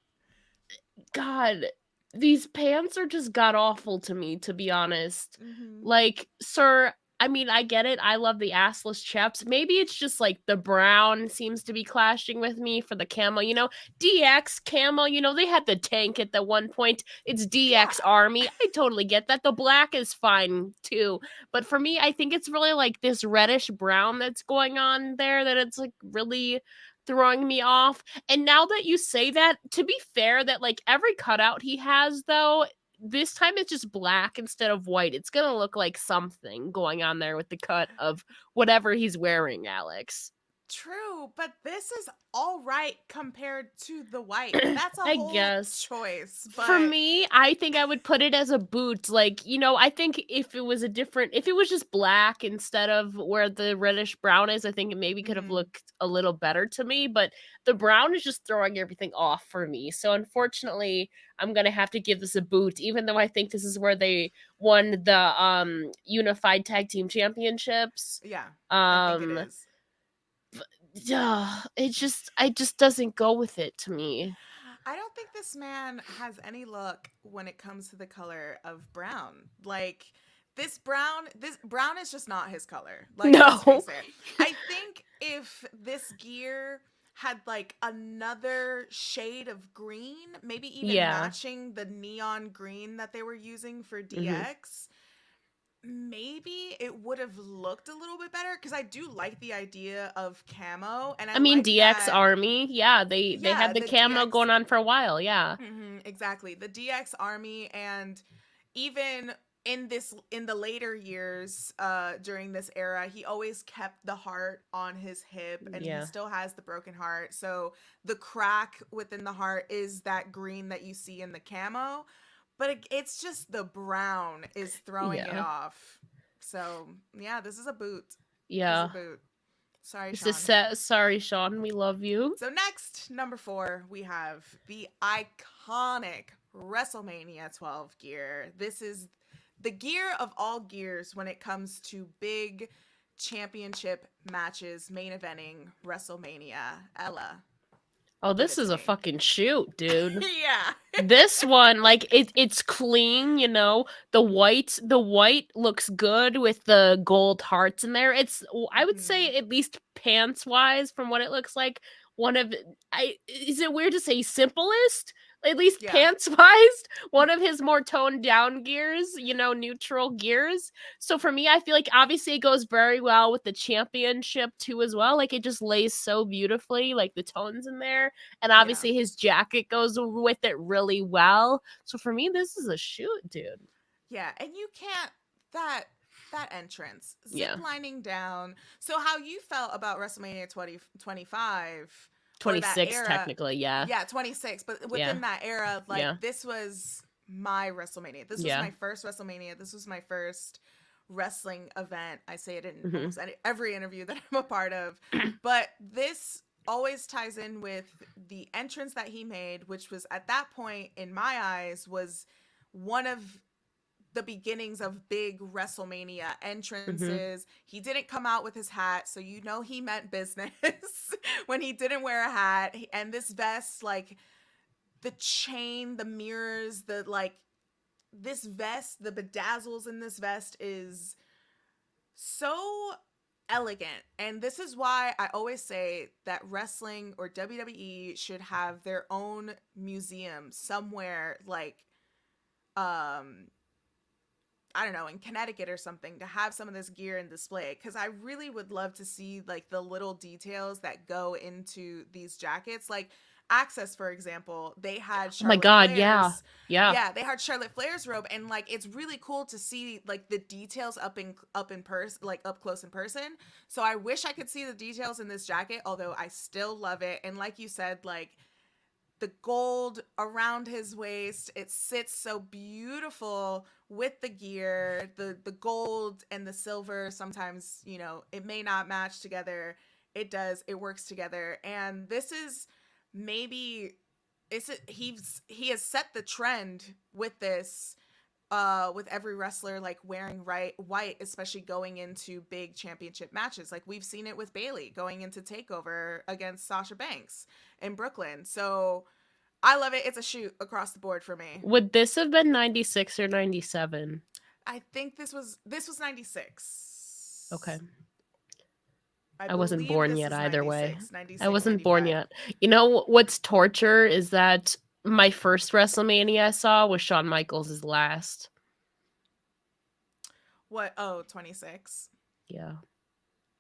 Speaker 2: God, these pants are just god awful to me, to be honest.
Speaker 1: Mm-hmm.
Speaker 2: Like, sir, I mean, I get it. I love the assless chaps. Maybe it's just like the brown seems to be clashing with me for the camo. You know, DX camo, you know, they had the tank at the one point. It's DX Army. I totally get that. The black is fine too. But for me, I think it's really like this reddish brown that's going on there that it's like really throwing me off. And now that you say that, to be fair, that like every cutout he has though, this time it's just black instead of white. It's gonna look like something going on there with the cut of whatever he's wearing, Alex.
Speaker 1: True, but this is all right compared to the white. That's a
Speaker 2: I
Speaker 1: whole
Speaker 2: guess.
Speaker 1: choice. But
Speaker 2: For me, I think I would put it as a boot. Like, you know, I think if it was just black instead of where the reddish brown is, I think it maybe could have looked a little better to me. But the brown is just throwing everything off for me. So unfortunately, I'm gonna have to give this a boot, even though I think this is where they won the unified tag team championships.
Speaker 1: yeah, I think it is.
Speaker 2: It just doesn't go with it to me.
Speaker 1: I don't think this man has any luck when it comes to the color of brown. Like this brown is just not his color. Like let's
Speaker 2: No.
Speaker 1: face it. I think if this gear had like another shade of green, maybe even matching the neon green that they were using for DX, maybe it would have looked a little bit better because I do like the idea of camo, and I
Speaker 2: mean
Speaker 1: like
Speaker 2: DX
Speaker 1: that,
Speaker 2: Army, they had the camo
Speaker 1: DX,
Speaker 2: going on for a while,
Speaker 1: exactly, the DX Army. And even in the later years during this era, he always kept the heart on his hip, and he still has the broken heart, so the crack within the heart is that green that you see in the camo. But it's just the brown is throwing it off. So, yeah, this is a boot.
Speaker 2: Yeah.
Speaker 1: This is a boot. Sorry, Shawn.
Speaker 2: Sorry, Shawn. We love you.
Speaker 1: So next, number 4, we have the iconic WrestleMania 12 gear. This is the gear of all gears when it comes to big championship matches main eventing WrestleMania. Ella,
Speaker 2: Oh,
Speaker 1: give
Speaker 2: this
Speaker 1: it to
Speaker 2: is a
Speaker 1: me.
Speaker 2: fucking shoot, dude.
Speaker 1: Yeah.
Speaker 2: This one, like it's clean, you know. The white looks good with the gold hearts in there. It's I would
Speaker 1: Mhm.
Speaker 2: say at least pants wise from what it looks like, one of I is it weird to say simplest? At least
Speaker 1: Yeah.
Speaker 2: pants wise, one of his more toned down gears, you know, neutral gears. So for me, I feel like obviously it goes very well with the championship too as well. Like it just lays so beautifully, like the tones in there, and
Speaker 1: Yeah.
Speaker 2: obviously his jacket goes with it really well. So for me, this is a shoot, dude.
Speaker 1: Yeah. And you can't that that entrance zip
Speaker 2: Yeah.
Speaker 1: lining down. So how you felt about WrestleMania 2025 or that
Speaker 2: 26
Speaker 1: era?
Speaker 2: technically, yeah.
Speaker 1: Yeah, 26. But
Speaker 2: Yeah.
Speaker 1: within that era, like
Speaker 2: Yeah.
Speaker 1: this was my WrestleMania. This was
Speaker 2: Yeah.
Speaker 1: my first WrestleMania. This was my first wrestling event. I say it in
Speaker 2: Mhm.
Speaker 1: almost every interview that I'm a part of. But this always ties in with the entrance that he made, which was at that point in my eyes was one of the beginnings of big WrestleMania
Speaker 2: Mhm.
Speaker 1: entrances. He didn't come out with his hat, so you know he meant business when he didn't wear a hat. And this vest, like the chain, the mirrors, the like this vest, the bedazzles in this vest is so elegant. And this is why I always say that wrestling or WWE should have their own museum somewhere like um I don't know, in Connecticut or something to have some of this gear in display because I really would love to see like the little details that go into these jackets. Like Access, for example, they had
Speaker 2: Oh my
Speaker 1: Charlotte
Speaker 2: god, yeah.
Speaker 1: Flair's.
Speaker 2: Yeah.
Speaker 1: Yeah, they had Charlotte Flair's robe, and like it's really cool to see like the details up in person, like up close in person. So I wish I could see the details in this jacket, although I still love it. And like you said, like the gold around his waist, it sits so beautiful with the gear, the gold and the silver. Sometimes, you know, it may not match together. It does, it works together. And this is maybe he has set the trend with this, with every wrestler like wearing white, especially going into big championship matches. Like we've seen it with Bailey going into Takeover against Sasha Banks in Brooklyn. So I love it. It's a shoot across the board for me.
Speaker 2: Would this have been 96 or 97?
Speaker 1: I think this was 96.
Speaker 2: Okay.
Speaker 1: I
Speaker 2: I wasn't
Speaker 1: believe
Speaker 2: born
Speaker 1: this
Speaker 2: yet
Speaker 1: is
Speaker 2: either way.
Speaker 1: 96,
Speaker 2: I
Speaker 1: 96,
Speaker 2: wasn't born
Speaker 1: 95.
Speaker 2: yet. You know what's torture is that my first WrestleMania I saw was Shawn Michaels' last.
Speaker 1: What? Oh, 26.
Speaker 2: Yeah.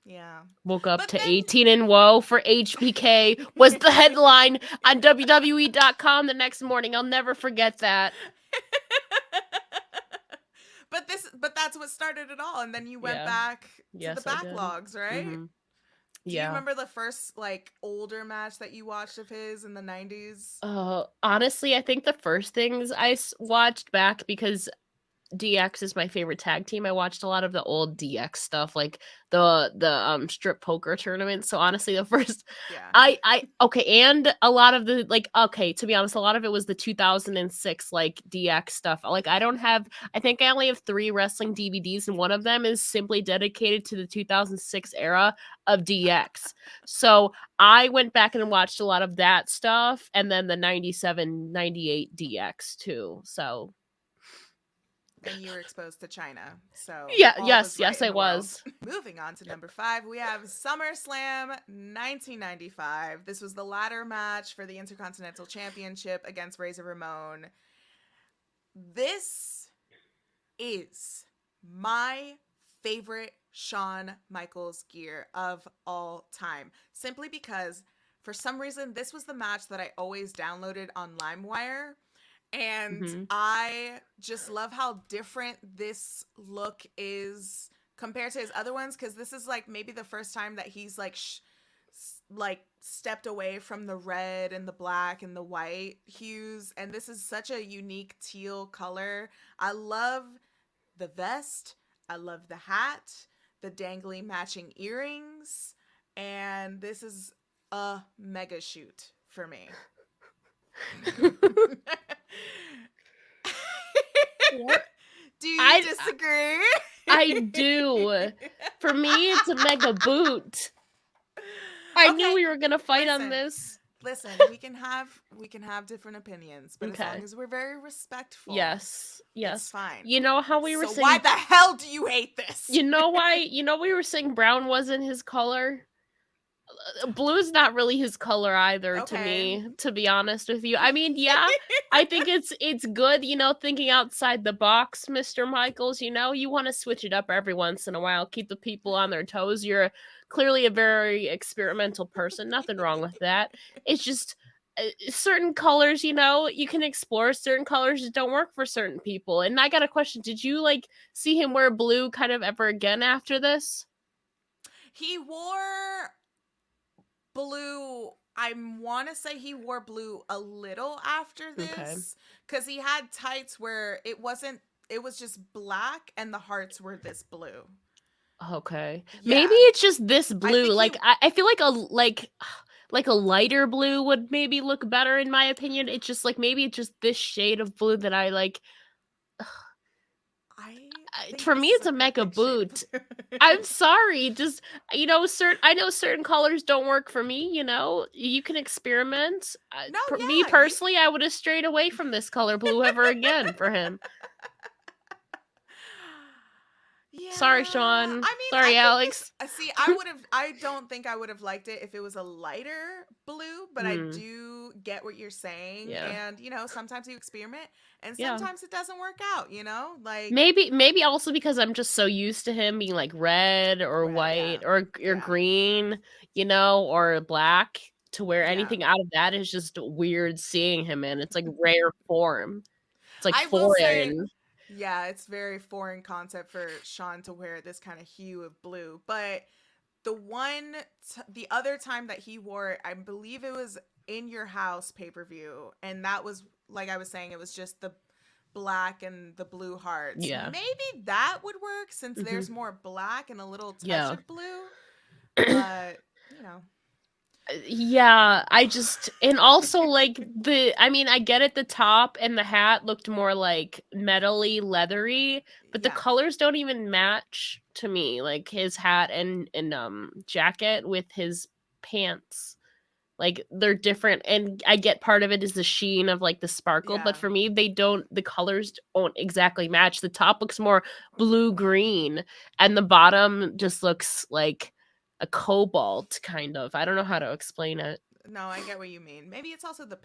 Speaker 1: Yeah.
Speaker 2: Woke up
Speaker 1: But
Speaker 2: to
Speaker 1: then
Speaker 2: 18 and woe for HBK was the headline on WWE.com the next morning. I'll never forget that.
Speaker 1: but that's what started it all, and then you went
Speaker 2: Yeah.
Speaker 1: back to the
Speaker 2: Yes, I did.
Speaker 1: backlogs, right?
Speaker 2: Mhm.
Speaker 1: Do you
Speaker 2: Yeah.
Speaker 1: remember the first like older match that you watched of his in the 90s?
Speaker 2: Honestly, I think the first things I watched back because DX is my favorite tag team. I watched a lot of the old DX stuff, like the strip poker tournament. So honestly, the first
Speaker 1: Yeah.
Speaker 2: I okay, and a lot of the like okay, to be honest, a lot of it was the 2006 like DX stuff. Like I think I only have 3 wrestling DVDs and one of them is simply dedicated to the 2006 era of DX. So I went back and watched a lot of that stuff and then the 97 98 DX too. So
Speaker 1: And you were exposed to China. So
Speaker 2: yeah,
Speaker 1: all was right
Speaker 2: yes,
Speaker 1: in
Speaker 2: I
Speaker 1: the world.
Speaker 2: was.
Speaker 1: Moving on to number 5, we have SummerSlam 1995. This was the ladder match for the Intercontinental Championship against Razor Ramon. This is my favorite Shawn Michaels gear of all time. Simply because for some reason this was the match that I always downloaded on LimeWire. And
Speaker 2: Mhm.
Speaker 1: I just love how different this look is compared to his other ones, because this is like maybe the first time that he's like like stepped away from the red and the black and the white hues, and this is such a unique teal color. I love the vest, I love the hat, the dangly matching earrings, and this is a mega shoot for me.
Speaker 2: What?
Speaker 1: Do you
Speaker 2: I
Speaker 1: disagree?
Speaker 2: I do. For me, it's a mega boot. I knew
Speaker 1: Okay,
Speaker 2: we were gonna fight on
Speaker 1: listen.
Speaker 2: this.
Speaker 1: Listen, we can have different opinions, but as long
Speaker 2: Okay.
Speaker 1: as we're very respectful,
Speaker 2: Yes.
Speaker 1: it's
Speaker 2: Yes.
Speaker 1: fine.
Speaker 2: You know how we were
Speaker 1: So why
Speaker 2: saying
Speaker 1: the hell do you hate this?
Speaker 2: you know why we were saying brown wasn't his color? Blue is not really his color either to
Speaker 1: Okay.
Speaker 2: me, to be honest with you. I mean, yeah, I think it's good, thinking outside the box, Mr. Michaels. You want to switch it up every once in a while, keep the people on their toes. You're clearly a very experimental person. Nothing wrong with that. It's just certain colors, you can explore. Certain colors that don't work for certain people. And I got a question. Did you see him wear blue kind of ever again after this?
Speaker 1: He wore blue. I want to say he wore blue a little after
Speaker 2: Okay.
Speaker 1: this because he had tights where it was just black and the hearts were this blue.
Speaker 2: Okay.
Speaker 1: Yeah.
Speaker 2: Maybe it's just this
Speaker 1: I
Speaker 2: blue.
Speaker 1: think he
Speaker 2: I feel like a lighter blue would maybe look better in my opinion. It's just maybe it's just this shade of blue that I like.
Speaker 1: I think
Speaker 2: For me
Speaker 1: this is
Speaker 2: it's
Speaker 1: a
Speaker 2: a mega
Speaker 1: perfect shade
Speaker 2: boot.
Speaker 1: of blue.
Speaker 2: I'm sorry. Just I know certain colors don't work for me, You can experiment.
Speaker 1: No,
Speaker 2: Me
Speaker 1: yeah, you
Speaker 2: personally, I would have strayed away from this color blue ever again for him.
Speaker 1: Yeah,
Speaker 2: Sorry,
Speaker 1: I
Speaker 2: Shawn.
Speaker 1: mean, I
Speaker 2: Sorry,
Speaker 1: think this.
Speaker 2: Alex.
Speaker 1: See, I don't think I would have liked it if it was a lighter blue, but I
Speaker 2: Hmm.
Speaker 1: do get what you're saying,
Speaker 2: Yeah.
Speaker 1: and sometimes you experiment, and
Speaker 2: Yeah.
Speaker 1: sometimes it doesn't work out. Like
Speaker 2: Maybe also because I'm just so used to him being red or
Speaker 1: red. Yeah,
Speaker 2: white or
Speaker 1: yeah,
Speaker 2: green, or black, to where
Speaker 1: yeah.
Speaker 2: anything out of that is just weird seeing him in. It's like rare form. It's like
Speaker 1: I will say,
Speaker 2: foreign.
Speaker 1: yeah, it's very foreign concept for Sean to wear this kind of hue of blue, but the other time that he wore it, I believe it was in your house pay-per-view, and that was, like I was saying, it was just the black and the blue hearts.
Speaker 2: Yeah.
Speaker 1: Maybe that would work since
Speaker 2: Hmm.
Speaker 1: there's more black and a little touch
Speaker 2: Yeah.
Speaker 1: of blue, but
Speaker 2: Yeah, and also I mean, I get it, the top and the hat looked more like metally, leathery, but the
Speaker 1: yeah,
Speaker 2: colors don't even match to me, like his hat and jacket with his pants. Like they're different, and I get part of it is the sheen of the sparkle, but
Speaker 1: yeah,
Speaker 2: for me the colors don't exactly match. The top looks more blue green and the bottom just looks like a cobalt kind of. I don't know how to explain it.
Speaker 1: no, I get what you mean. Maybe it's also the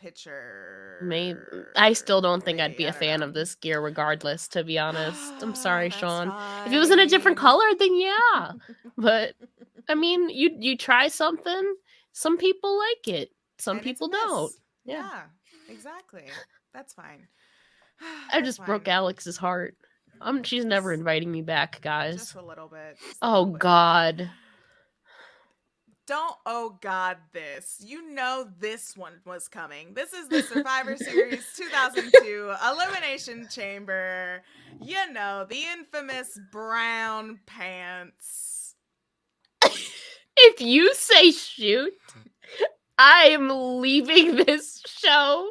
Speaker 2: Maybe I still
Speaker 1: picture
Speaker 2: don't
Speaker 1: for
Speaker 2: think I'd
Speaker 1: me.
Speaker 2: be
Speaker 1: I
Speaker 2: a
Speaker 1: don't
Speaker 2: fan
Speaker 1: know.
Speaker 2: of this gear regardless, to be honest. I'm sorry,
Speaker 1: That's
Speaker 2: Shawn. If it was in a different
Speaker 1: fine.
Speaker 2: color, then yeah. But I mean, you try something, some people like it, some
Speaker 1: And it's a
Speaker 2: people don't.
Speaker 1: miss.
Speaker 2: Yeah.
Speaker 1: Yeah, exactly. That's fine.
Speaker 2: I
Speaker 1: That's
Speaker 2: just broke
Speaker 1: fine.
Speaker 2: Alex's heart. She's never
Speaker 1: Just
Speaker 2: inviting me back, guys.
Speaker 1: just a little bit. Just a
Speaker 2: Oh
Speaker 1: little bit.
Speaker 2: God.
Speaker 1: Don't oh god this. This one was coming. This is the Survivor Series 2002 Elimination Chamber. The infamous brown pants.
Speaker 2: If you say shoot, I am leaving this show.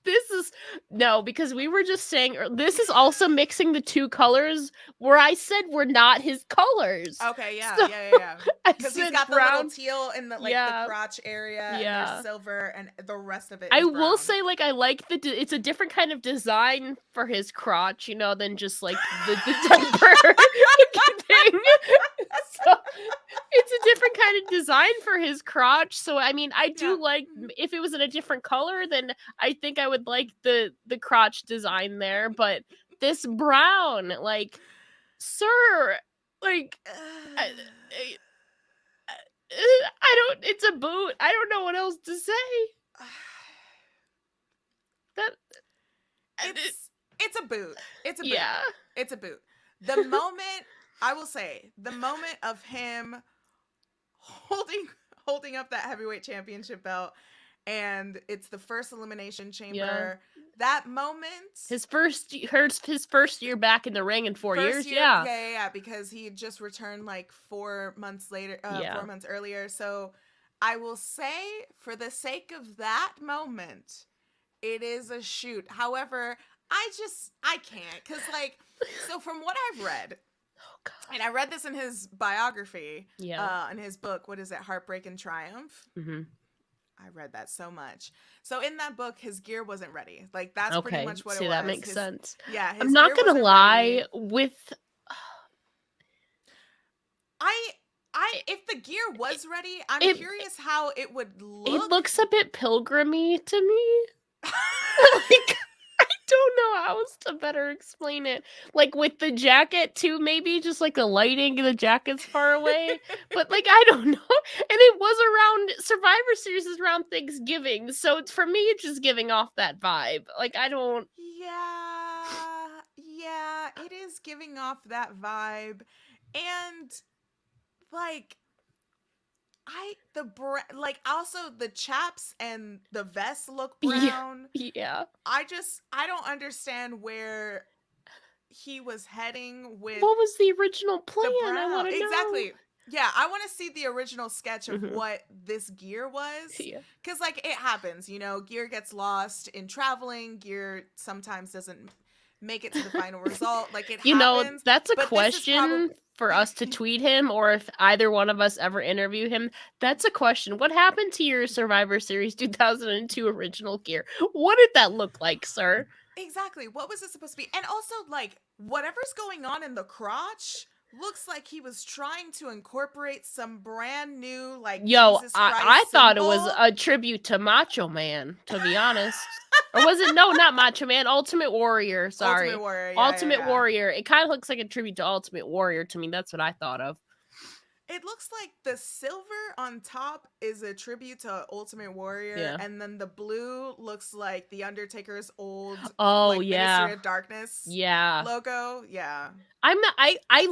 Speaker 2: This is no, because we were just saying this is also mixing the two colors where I said we're not his colors.
Speaker 1: Okay, yeah,
Speaker 2: So
Speaker 1: yeah, yeah, yeah.
Speaker 2: I
Speaker 1: Because he's
Speaker 2: said
Speaker 1: got the little
Speaker 2: brown.
Speaker 1: teal in the the
Speaker 2: Yeah,
Speaker 1: crotch area, and there's
Speaker 2: yeah.
Speaker 1: silver, and the rest of it
Speaker 2: I
Speaker 1: is
Speaker 2: will
Speaker 1: brown.
Speaker 2: say, I like it's a different kind of design for his crotch, than just the diaper thing. So it's a different kind of design for his crotch. So I mean, I
Speaker 1: Yeah.
Speaker 2: do like if it was in a different color, then I think I would like the crotch design there. But this brown, sir, like. I, I, I don't. It's a boot. I don't know what else to say. That
Speaker 1: It's a boot. It's a boot.
Speaker 2: yeah.
Speaker 1: It's a boot. The moment I will say, the moment of him holding up that heavyweight championship belt, and it's the first elimination chamber.
Speaker 2: Yeah.
Speaker 1: That moment,
Speaker 2: His first year back in the ring in 4 years.
Speaker 1: year,
Speaker 2: Yeah.
Speaker 1: yeah, because he had just returned like 4 months later,
Speaker 2: Yeah.
Speaker 1: 4 months earlier. So I will say, for the sake of that moment, it is a shoot. However, I can't, because so from what I've read,
Speaker 2: Oh god.
Speaker 1: And I read this in his biography,
Speaker 2: Yeah.
Speaker 1: in his book. What is it? Heartbreak and Triumph.
Speaker 2: Mm-hmm.
Speaker 1: I read that so much. So in that book, his gear wasn't ready. Like that's pretty
Speaker 2: Okay.
Speaker 1: much what it
Speaker 2: See, that
Speaker 1: was.
Speaker 2: makes sense. I'm
Speaker 1: His
Speaker 2: not
Speaker 1: gear
Speaker 2: gonna
Speaker 1: wasn't ready.
Speaker 2: lie. With
Speaker 1: I
Speaker 2: it,
Speaker 1: if the gear was ready, I'm
Speaker 2: it,
Speaker 1: curious how it would
Speaker 2: it
Speaker 1: look.
Speaker 2: looks a bit pilgrimy to me. Like, I don't know how else to better explain it. Like with the jacket too, maybe just like the lighting and the jacket's far away. But like I don't know. And it was around Survivor Series is around Thanksgiving, so it's for me it's just giving off that vibe. Like I don't.
Speaker 1: Yeah, it is giving off that vibe. And like like also the chaps and the vest look
Speaker 2: Yeah,
Speaker 1: brown.
Speaker 2: yeah.
Speaker 1: I don't understand where he was heading with
Speaker 2: What was the original plan?
Speaker 1: the
Speaker 2: I
Speaker 1: brown.
Speaker 2: want to know.
Speaker 1: Exactly. Yeah, I want to see the original sketch of
Speaker 2: Mm-hmm.
Speaker 1: what this gear was.
Speaker 2: Yeah.
Speaker 1: Cuz like it happens, gear gets lost in traveling, gear sometimes doesn't make it to the final result. Like it happens.
Speaker 2: That's a
Speaker 1: But this is
Speaker 2: question
Speaker 1: probably
Speaker 2: for us to tweet him, or if either one of us ever interview him. That's a question. What happened to your Survivor Series 2002 original gear? What did that look like, sir?
Speaker 1: Exactly. What was it supposed to be? And also, like, whatever's going on in the crotch looks like he was trying to incorporate some brand new, like,
Speaker 2: Yo,
Speaker 1: Jesus
Speaker 2: I
Speaker 1: Christ
Speaker 2: thought it was
Speaker 1: symbol.
Speaker 2: a tribute to Macho Man, to be honest. Or was it? No, not Macho Man. Ultimate Warrior.
Speaker 1: Ultimate
Speaker 2: Sorry.
Speaker 1: Warrior.
Speaker 2: Ultimate
Speaker 1: Yeah.
Speaker 2: Warrior. It kind of looks like a tribute to Ultimate Warrior to me. That's what I thought of.
Speaker 1: It looks like the silver on top is a tribute to Ultimate Warrior,
Speaker 2: Yeah.
Speaker 1: and then the blue looks like the Undertaker's old,
Speaker 2: Oh,
Speaker 1: like,
Speaker 2: yeah.
Speaker 1: Ministry of Darkness
Speaker 2: Yeah.
Speaker 1: logo. Yeah.
Speaker 2: I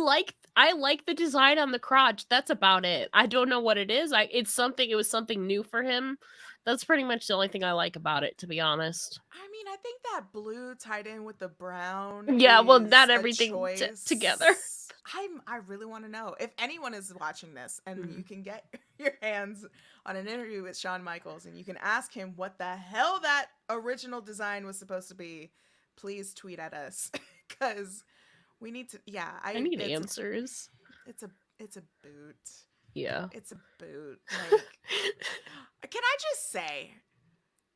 Speaker 2: like the design on the crotch. That's about it. I don't know what it is. It was something new for him. That's pretty much the only thing I like about it, to be honest.
Speaker 1: I mean, I think that blue tied in with the brown
Speaker 2: Yeah, well,
Speaker 1: is
Speaker 2: not
Speaker 1: a
Speaker 2: everything together.
Speaker 1: choice. I really want to know if anyone is watching this and
Speaker 2: Mhm.
Speaker 1: you can get your hands on an interview with Shawn Michaels and you can ask him what the hell that original design was supposed to be. Please tweet at us because we need to. Yeah,
Speaker 2: I need answers.
Speaker 1: it's a it's a boot.
Speaker 2: Yeah.
Speaker 1: It's a boot. Like, can I just say?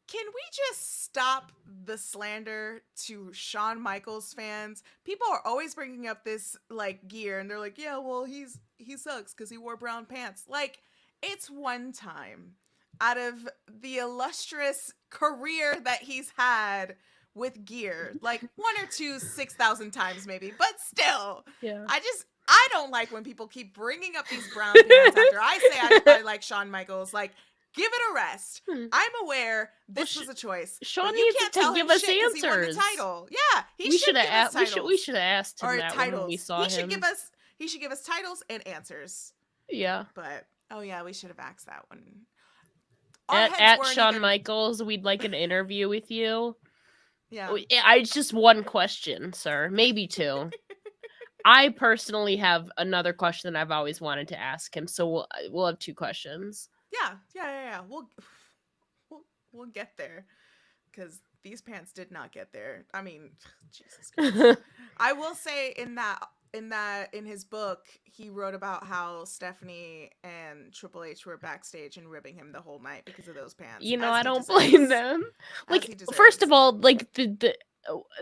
Speaker 1: Can we just stop the slander to Shawn Michaels fans? People are always bringing up this like gear and they're like, "Yeah, well, he sucks cuz he wore brown pants." Like, it's one time out of the illustrious career that he's had with gear. Like one or two 6,000 times maybe, but still.
Speaker 2: Yeah.
Speaker 1: I don't like when people keep bringing up these brown pants after I say I like Shawn Michaels. Like, give it a rest. I'm aware this was a choice,
Speaker 2: Sean
Speaker 1: but you
Speaker 2: needs
Speaker 1: can't
Speaker 2: to
Speaker 1: tell
Speaker 2: give
Speaker 1: him
Speaker 2: us
Speaker 1: shit because he won the
Speaker 2: answers.
Speaker 1: title. Yeah, he should give us titles.
Speaker 2: We should have asked him
Speaker 1: or
Speaker 2: that
Speaker 1: titles.
Speaker 2: when we saw
Speaker 1: he
Speaker 2: him.
Speaker 1: should give us titles and answers.
Speaker 2: Yeah.
Speaker 1: But oh yeah, we should have asked that one.
Speaker 2: At Shawn Michaels, we'd like an interview with you.
Speaker 1: Yeah.
Speaker 2: It's just one question, sir. Maybe two. I personally have another question that I've always wanted to ask him, so we'll have two questions.
Speaker 1: Yeah. We'll get there because these pants did not get there. I mean, Jesus Christ. I will say in his book, he wrote about how Stephanie and Triple H were backstage and ribbing him the whole night because of those pants.
Speaker 2: I don't blame them. Like, first of all, like the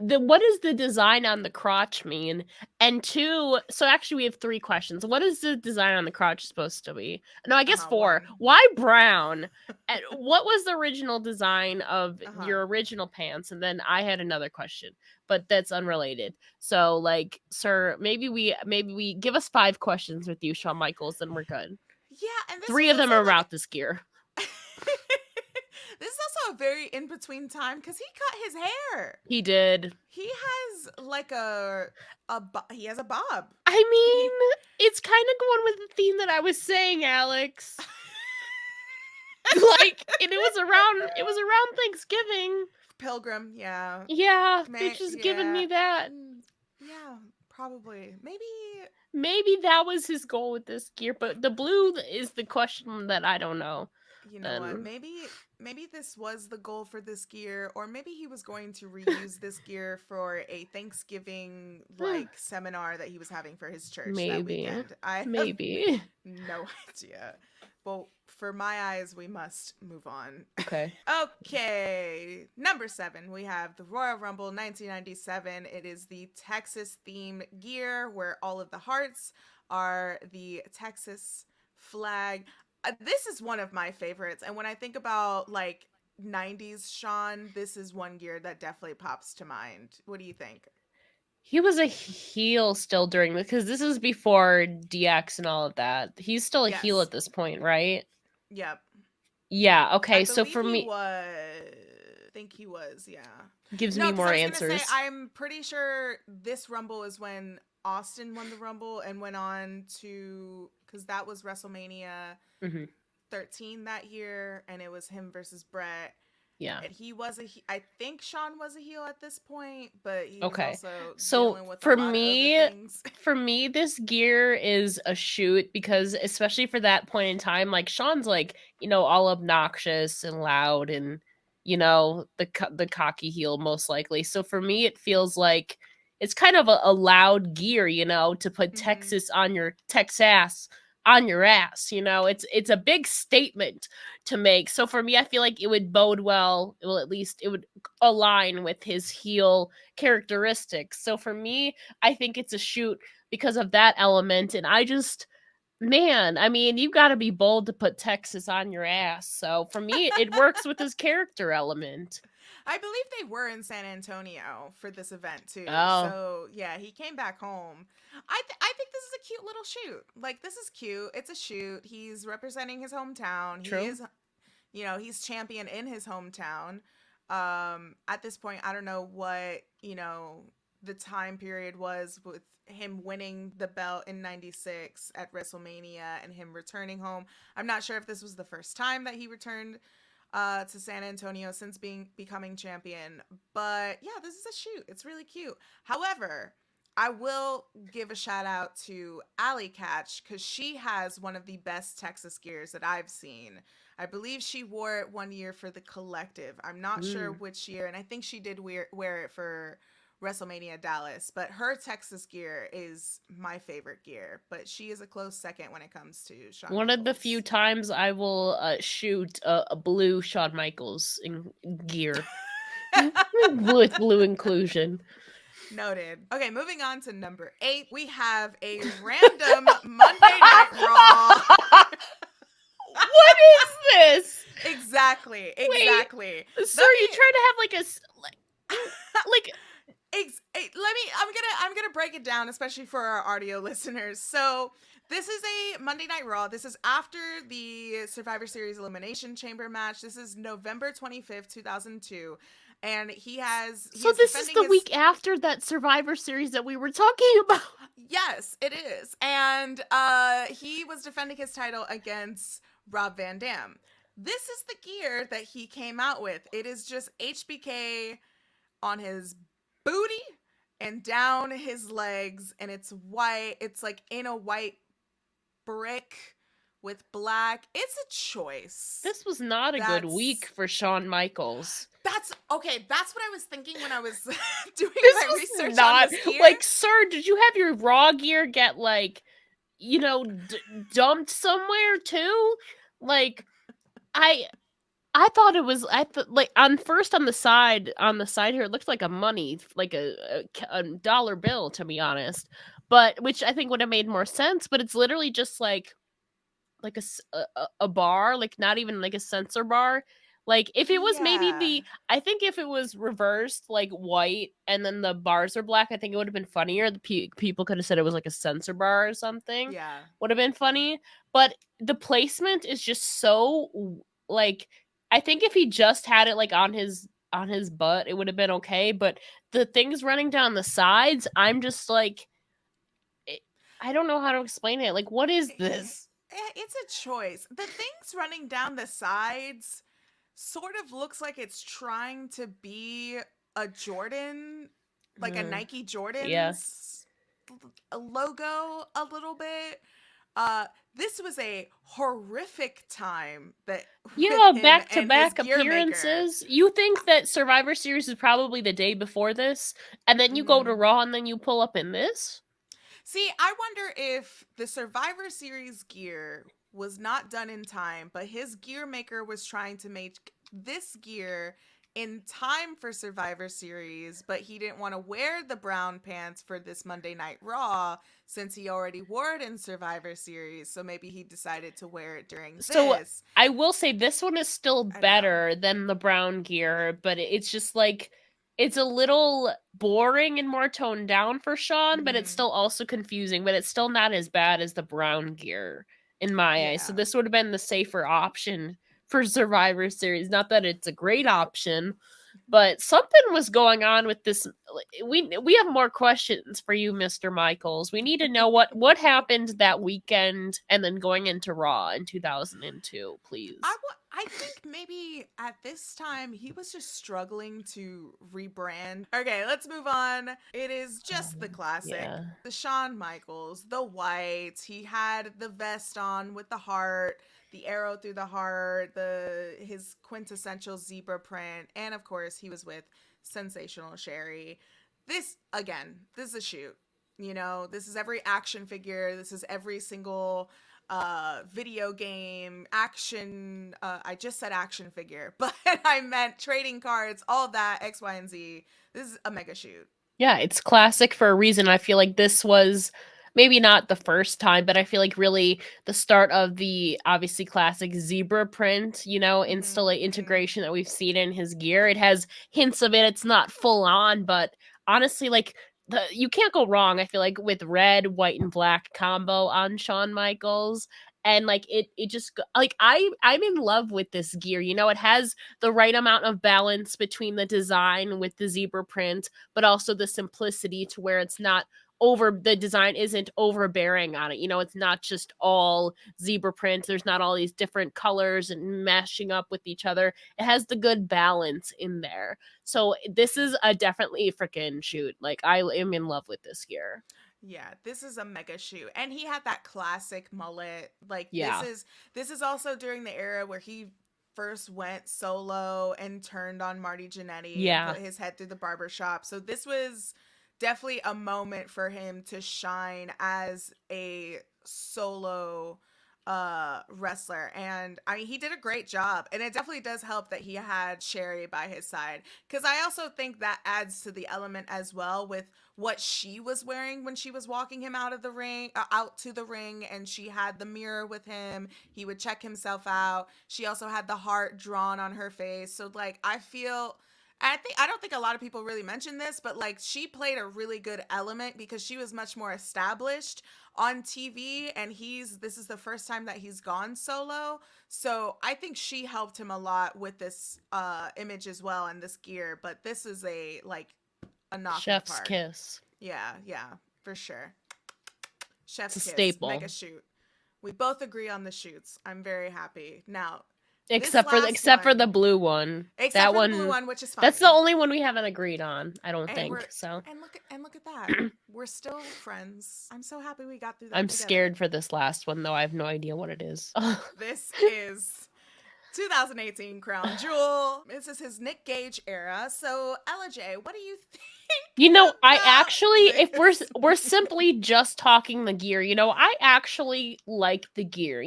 Speaker 2: what does the design on the crotch mean? And two, so actually we have three questions. What is the design on the crotch supposed to be? No, I guess four.
Speaker 1: One.
Speaker 2: Why brown? And what was the original design of your original pants? And then I had another question, but that's unrelated. So, like, sir, maybe we give us 5 questions with you, Shawn Michaels, then we're good.
Speaker 1: Yeah, and
Speaker 2: 3 of them are about this gear.
Speaker 1: This is also a very in between time because he cut his hair.
Speaker 2: He did.
Speaker 1: He has like he has a bob.
Speaker 2: I mean, it's kind of going with the theme that I was saying, Alex. Like, and it was around Thanksgiving.
Speaker 1: Pilgrim, yeah.
Speaker 2: Yeah, they just giving me that.
Speaker 1: Yeah, probably.
Speaker 2: Maybe that was his goal with this gear, but the blue is the question that I don't know.
Speaker 1: You know what? Maybe maybe this was the goal for this gear, or maybe he was going to reuse this gear for a Thanksgiving like seminar that he was having for his church that
Speaker 2: Maybe.
Speaker 1: weekend. I have
Speaker 2: Maybe.
Speaker 1: no idea. Well, for my eyes, we must move on.
Speaker 2: Okay.
Speaker 1: Okay, number 7, we have the Royal Rumble 1997. It is the Texas themed gear where all of the hearts are the Texas flag. This is one of my favorites, and when I think about like 90s Shawn, this is one gear that definitely pops to mind. What do you think?
Speaker 2: He was a heel still during this, because this is before DX and all of that. He's still a heel
Speaker 1: Yes.
Speaker 2: at this point, right?
Speaker 1: Yep.
Speaker 2: Yeah,
Speaker 1: I
Speaker 2: okay, so
Speaker 1: believe
Speaker 2: for
Speaker 1: he
Speaker 2: me,
Speaker 1: was. I think he was, yeah.
Speaker 2: gives
Speaker 1: No,
Speaker 2: me
Speaker 1: because
Speaker 2: more
Speaker 1: I was going to say,
Speaker 2: answers.
Speaker 1: I'm pretty sure this Rumble is when Austin won the Rumble and went on to. Because that was WrestleMania
Speaker 2: Hmm.
Speaker 1: 13 that year, and it was him versus Brett.
Speaker 2: Yeah.
Speaker 1: And he was I think Shawn was a heel at this point, but he was
Speaker 2: Okay.
Speaker 1: also
Speaker 2: So
Speaker 1: dealing with a
Speaker 2: for
Speaker 1: lot of other
Speaker 2: me,
Speaker 1: things.
Speaker 2: this gear is a shoot, because especially for that point in time, like Sean's like, all obnoxious and loud, and the cocky heel most likely. So for me it feels like it's kind of a loud gear, to put
Speaker 1: Hmm.
Speaker 2: Texas on your ass, it's a big statement to make. So for me, I feel like it would bode well. Well, at least it would align with his heel characteristics. So for me, I think it's a shoot because of that element. And I just, man, I mean, you got to be bold to put Texas on your ass. So for me, it works with his character element.
Speaker 1: I believe they were in San Antonio for this event too.
Speaker 2: Oh,
Speaker 1: So yeah, he came back home. I think this is a cute little shoot. Like this is cute. It's a shoot. He's representing his hometown. He
Speaker 2: true.
Speaker 1: is, he's champion in his hometown. At this point, I don't know what the time period was with him winning the belt in 96 at WrestleMania and him returning home. I'm not sure if this was the first time that he returned to San Antonio since becoming champion. But yeah, this is a shoot. It's really cute. However, I will give a shout out to Alley Catch because she has one of the best Texas gears that I've seen. I believe she wore it one year for the Collective. I'm not sure
Speaker 2: Mm.
Speaker 1: which year, and I think she did wear it for WrestleMania Dallas. But her Texas gear is my favorite gear. But she is a close second when it comes to Shawn
Speaker 2: One of the few
Speaker 1: Michaels.
Speaker 2: times I will shoot a blue Shawn Michaels in gear with blue inclusion.
Speaker 1: Noted. Okay, moving on to number 8. We have a random Monday Night Raw.
Speaker 2: What is this?
Speaker 1: Exactly.
Speaker 2: Wait,
Speaker 1: Exactly.
Speaker 2: sir,
Speaker 1: Let
Speaker 2: you
Speaker 1: me
Speaker 2: trying to have like like
Speaker 1: I'm gonna break it down, especially for our audio listeners. So this is a Monday Night Raw. This is after the Survivor Series Elimination Chamber match. This is November 25th, 2002. And he
Speaker 2: so
Speaker 1: is
Speaker 2: this is
Speaker 1: defending
Speaker 2: the
Speaker 1: his.
Speaker 2: week after that Survivor series that we were talking about.
Speaker 1: Yes, it is. And he was defending his title against Rob Van Dam. This is the gear that he came out with. It is just HBK on his booty and down his legs, and it's white. It's like in a white brick with black. It's a choice.
Speaker 2: This was not a good week
Speaker 1: That's
Speaker 2: for Shawn Michaels.
Speaker 1: that's okay. That's what I was thinking when I was doing
Speaker 2: This
Speaker 1: my
Speaker 2: was
Speaker 1: research on
Speaker 2: not
Speaker 1: this gear.
Speaker 2: like, sir, did you have your Raw gear get like, dumped somewhere too? Like, I I thought it was like on the side here it looked like a money, like a dollar bill, to be honest. But which I think would have made more sense, but it's literally just like a bar, like not even like a sensor bar. Like if it was maybe
Speaker 1: Yeah.
Speaker 2: I think if it was reversed, like white and then the bars are black, I think it would have been funnier. The people could have said it was like a sensor bar or something.
Speaker 1: Yeah.
Speaker 2: Would have been funny. But the placement is just so like, I think if he just had it like on his butt, it would have been okay. But the things running down the sides, I'm just like, it, I don't know how to explain it. Like, what is this?
Speaker 1: It's a choice. The things running down the sides sort of looks like it's trying to be a Jordan, like a Nike
Speaker 2: Yeah.
Speaker 1: Jordan's logo a little bit. Uh, this was a horrific time that with
Speaker 2: Yeah,
Speaker 1: him
Speaker 2: back to
Speaker 1: and his
Speaker 2: back
Speaker 1: gear maker.
Speaker 2: appearances. You think that Survivor Series is probably the day before this, and then you go to
Speaker 1: Mm-hmm.
Speaker 2: Raw and then you pull up in this?
Speaker 1: See, I wonder if the Survivor Series gear was not done in time, but his gear maker was trying to make this gear in time for Survivor Series, but he didn't want to wear the brown pants for this Monday Night Raw since he already wore it in Survivor Series. So maybe he decided to wear it during
Speaker 2: So
Speaker 1: this.
Speaker 2: I will say this one is still
Speaker 1: I don't know.
Speaker 2: better than the brown gear, but it's just like it's a little boring and more toned down for Shawn, but it's
Speaker 1: Mm-hmm.
Speaker 2: still also confusing, but it's still not as bad as the brown gear in my eyes. So
Speaker 1: Yeah.
Speaker 2: this would have been the safer option for Survivor Series. Not that it's a great option, but something was going on with this. We have more questions for you, Mr. Michaels. We need to know what happened that weekend and then going into Raw in 2002, please.
Speaker 1: I think maybe at this time he was just struggling to rebrand. Okay, let's move on. It is just the classic.
Speaker 2: Yeah.
Speaker 1: The Shawn Michaels, the white. He had the vest on with the heart, the arrow through the heart, the his quintessential zebra print, and of course he was with Sensational Sherry. This again, this is a shoot. You know, this is every action figure. This is every single video game action. I just said action figure, but I meant trading cards, all that, X, Y, and Z. This is a mega shoot.
Speaker 2: Yeah, it's classic for a reason. I feel like this was maybe not the first time, but I feel like really the start of the obviously classic zebra print,
Speaker 1: Mm-hmm, mm-hmm.
Speaker 2: integration that we've seen in his gear. It has hints of it. It's not full on, but honestly, like you can't go wrong, I feel like, with red, white, and black combo on Shawn Michaels. And like it just like I'm in love with this gear. It has the right amount of balance between the design with the zebra print but also the simplicity to where it's not the design isn't overbearing on it. It's not just all zebra print. There's not all these different colors and mashing up with each other. It has the good balance in there. So this is a definitely freaking shoot. Like I am in love with this gear.
Speaker 1: Yeah, this is a mega shoot. And he had that classic mullet. Like
Speaker 2: Yeah.
Speaker 1: this is also during the era where he first went solo and turned on Marty Jannetty and
Speaker 2: Yeah.
Speaker 1: put his head through the barber shop. So this was definitely a moment for him to shine as a solo wrestler. And I mean he did a great job, and it definitely does help that he had Sherry by his side, because I also think that adds to the element as well with what she was wearing when she was walking him out of the ring, out to the ring, and she had the mirror with him. He would check himself out. She also had the heart drawn on her face. So like I feel, I don't think a lot of people really mention this, but like she played a really good element because she was much more established on TV, and this is the first time that he's gone solo. So I think she helped him a lot with this image as well and this gear, but this is a knock in the
Speaker 2: Chef's
Speaker 1: park.
Speaker 2: kiss.
Speaker 1: Yeah, yeah, for sure.
Speaker 2: It's
Speaker 1: Chef's
Speaker 2: a
Speaker 1: kiss, mega
Speaker 2: staple.
Speaker 1: shoot. We both agree on the shoots. I'm very happy. Now, this
Speaker 2: Except for
Speaker 1: last
Speaker 2: the
Speaker 1: one,
Speaker 2: blue one.
Speaker 1: except
Speaker 2: That
Speaker 1: for the blue
Speaker 2: one
Speaker 1: one, which is
Speaker 2: that's the
Speaker 1: fine.
Speaker 2: only one we haven't agreed on, I don't
Speaker 1: And we're
Speaker 2: think. So
Speaker 1: and look at that. We're still friends. I'm so happy we got through that
Speaker 2: I'm
Speaker 1: together.
Speaker 2: scared for this last one, though. I have no idea what it is.
Speaker 1: This is 2018 Crown Jewel. This is his Nick Gage era. So, Ella J, what do you think
Speaker 2: I actually,
Speaker 1: about
Speaker 2: if we're
Speaker 1: this?
Speaker 2: we're simply just talking the gear, I actually like the gear.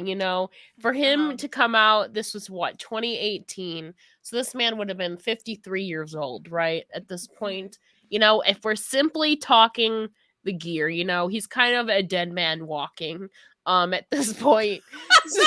Speaker 2: For
Speaker 1: Uh-huh.
Speaker 2: him to come out, this was what 2018, so this man would have been 53 years old, right? At this point, if we're simply talking the gear, he's kind of a dead man walking. At this point. So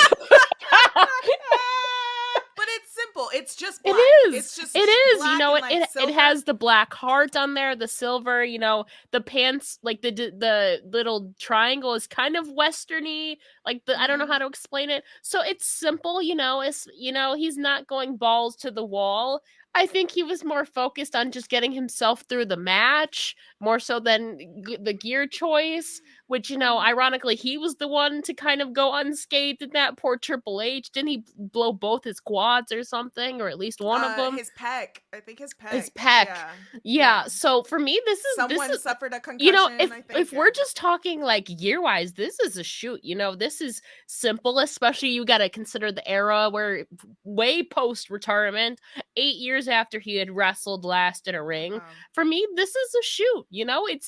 Speaker 1: But it's simple. It's just
Speaker 2: It
Speaker 1: black.
Speaker 2: is.
Speaker 1: It's just
Speaker 2: It is.
Speaker 1: black and like
Speaker 2: It
Speaker 1: silver.
Speaker 2: has the black heart on there, the silver, the pants, like the little triangle is kind of westerny, like I don't know
Speaker 1: Mm-hmm.
Speaker 2: how to explain it. So it's simple, it's he's not going balls to the wall. I think he was more focused on just getting himself through the match, more so than the gear choice, which, ironically, he was the one to kind of go unscathed in that. Poor Triple H. Didn't he blow both his quads or something, or at least one of them?
Speaker 1: His pec. I think his
Speaker 2: His
Speaker 1: pec.
Speaker 2: pec.
Speaker 1: Yeah.
Speaker 2: Yeah.
Speaker 1: Yeah.
Speaker 2: So for me, this
Speaker 1: Someone
Speaker 2: is
Speaker 1: suffered a concussion,
Speaker 2: if
Speaker 1: I think.
Speaker 2: we're
Speaker 1: Yeah.
Speaker 2: just talking like year wise, this is a shoot. This is simple. Especially you got to consider the era where way post retirement, 8 years after he had wrestled last in a ring.
Speaker 1: Uh-huh.
Speaker 2: For me, this is a shoot.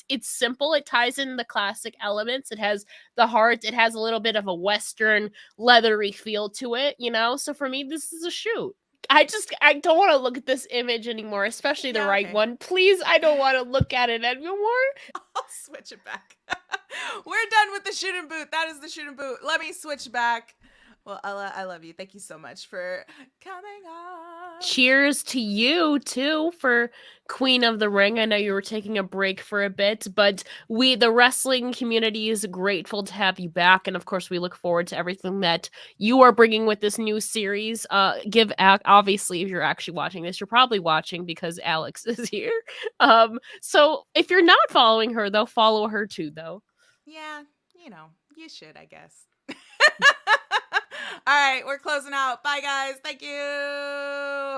Speaker 2: It's simple. It ties in the classic elements. It has the heart. It has a little bit of a western leathery feel to it. So for me, this is a shoot. I don't want to look at this image anymore, especially the
Speaker 1: Yeah,
Speaker 2: right
Speaker 1: okay.
Speaker 2: one. Please, I don't want to look at it anymore.
Speaker 1: I'll switch it back. We're done with the shooting boot. That is the shooting boot. Let me switch back. Well, Ella, I love you. Thank you so much for coming on.
Speaker 2: Cheers to you too for Queen of the Ring. I know you were taking a break for a bit, but the wrestling community is grateful to have you back, and of course we look forward to everything that you are bringing with this new series. Obviously, if you're actually watching this, you're probably watching because Alex is here. So if you're not following her though, follow her too though.
Speaker 1: Yeah, you should, I guess. All right, we're closing out. Bye, guys. Thank you.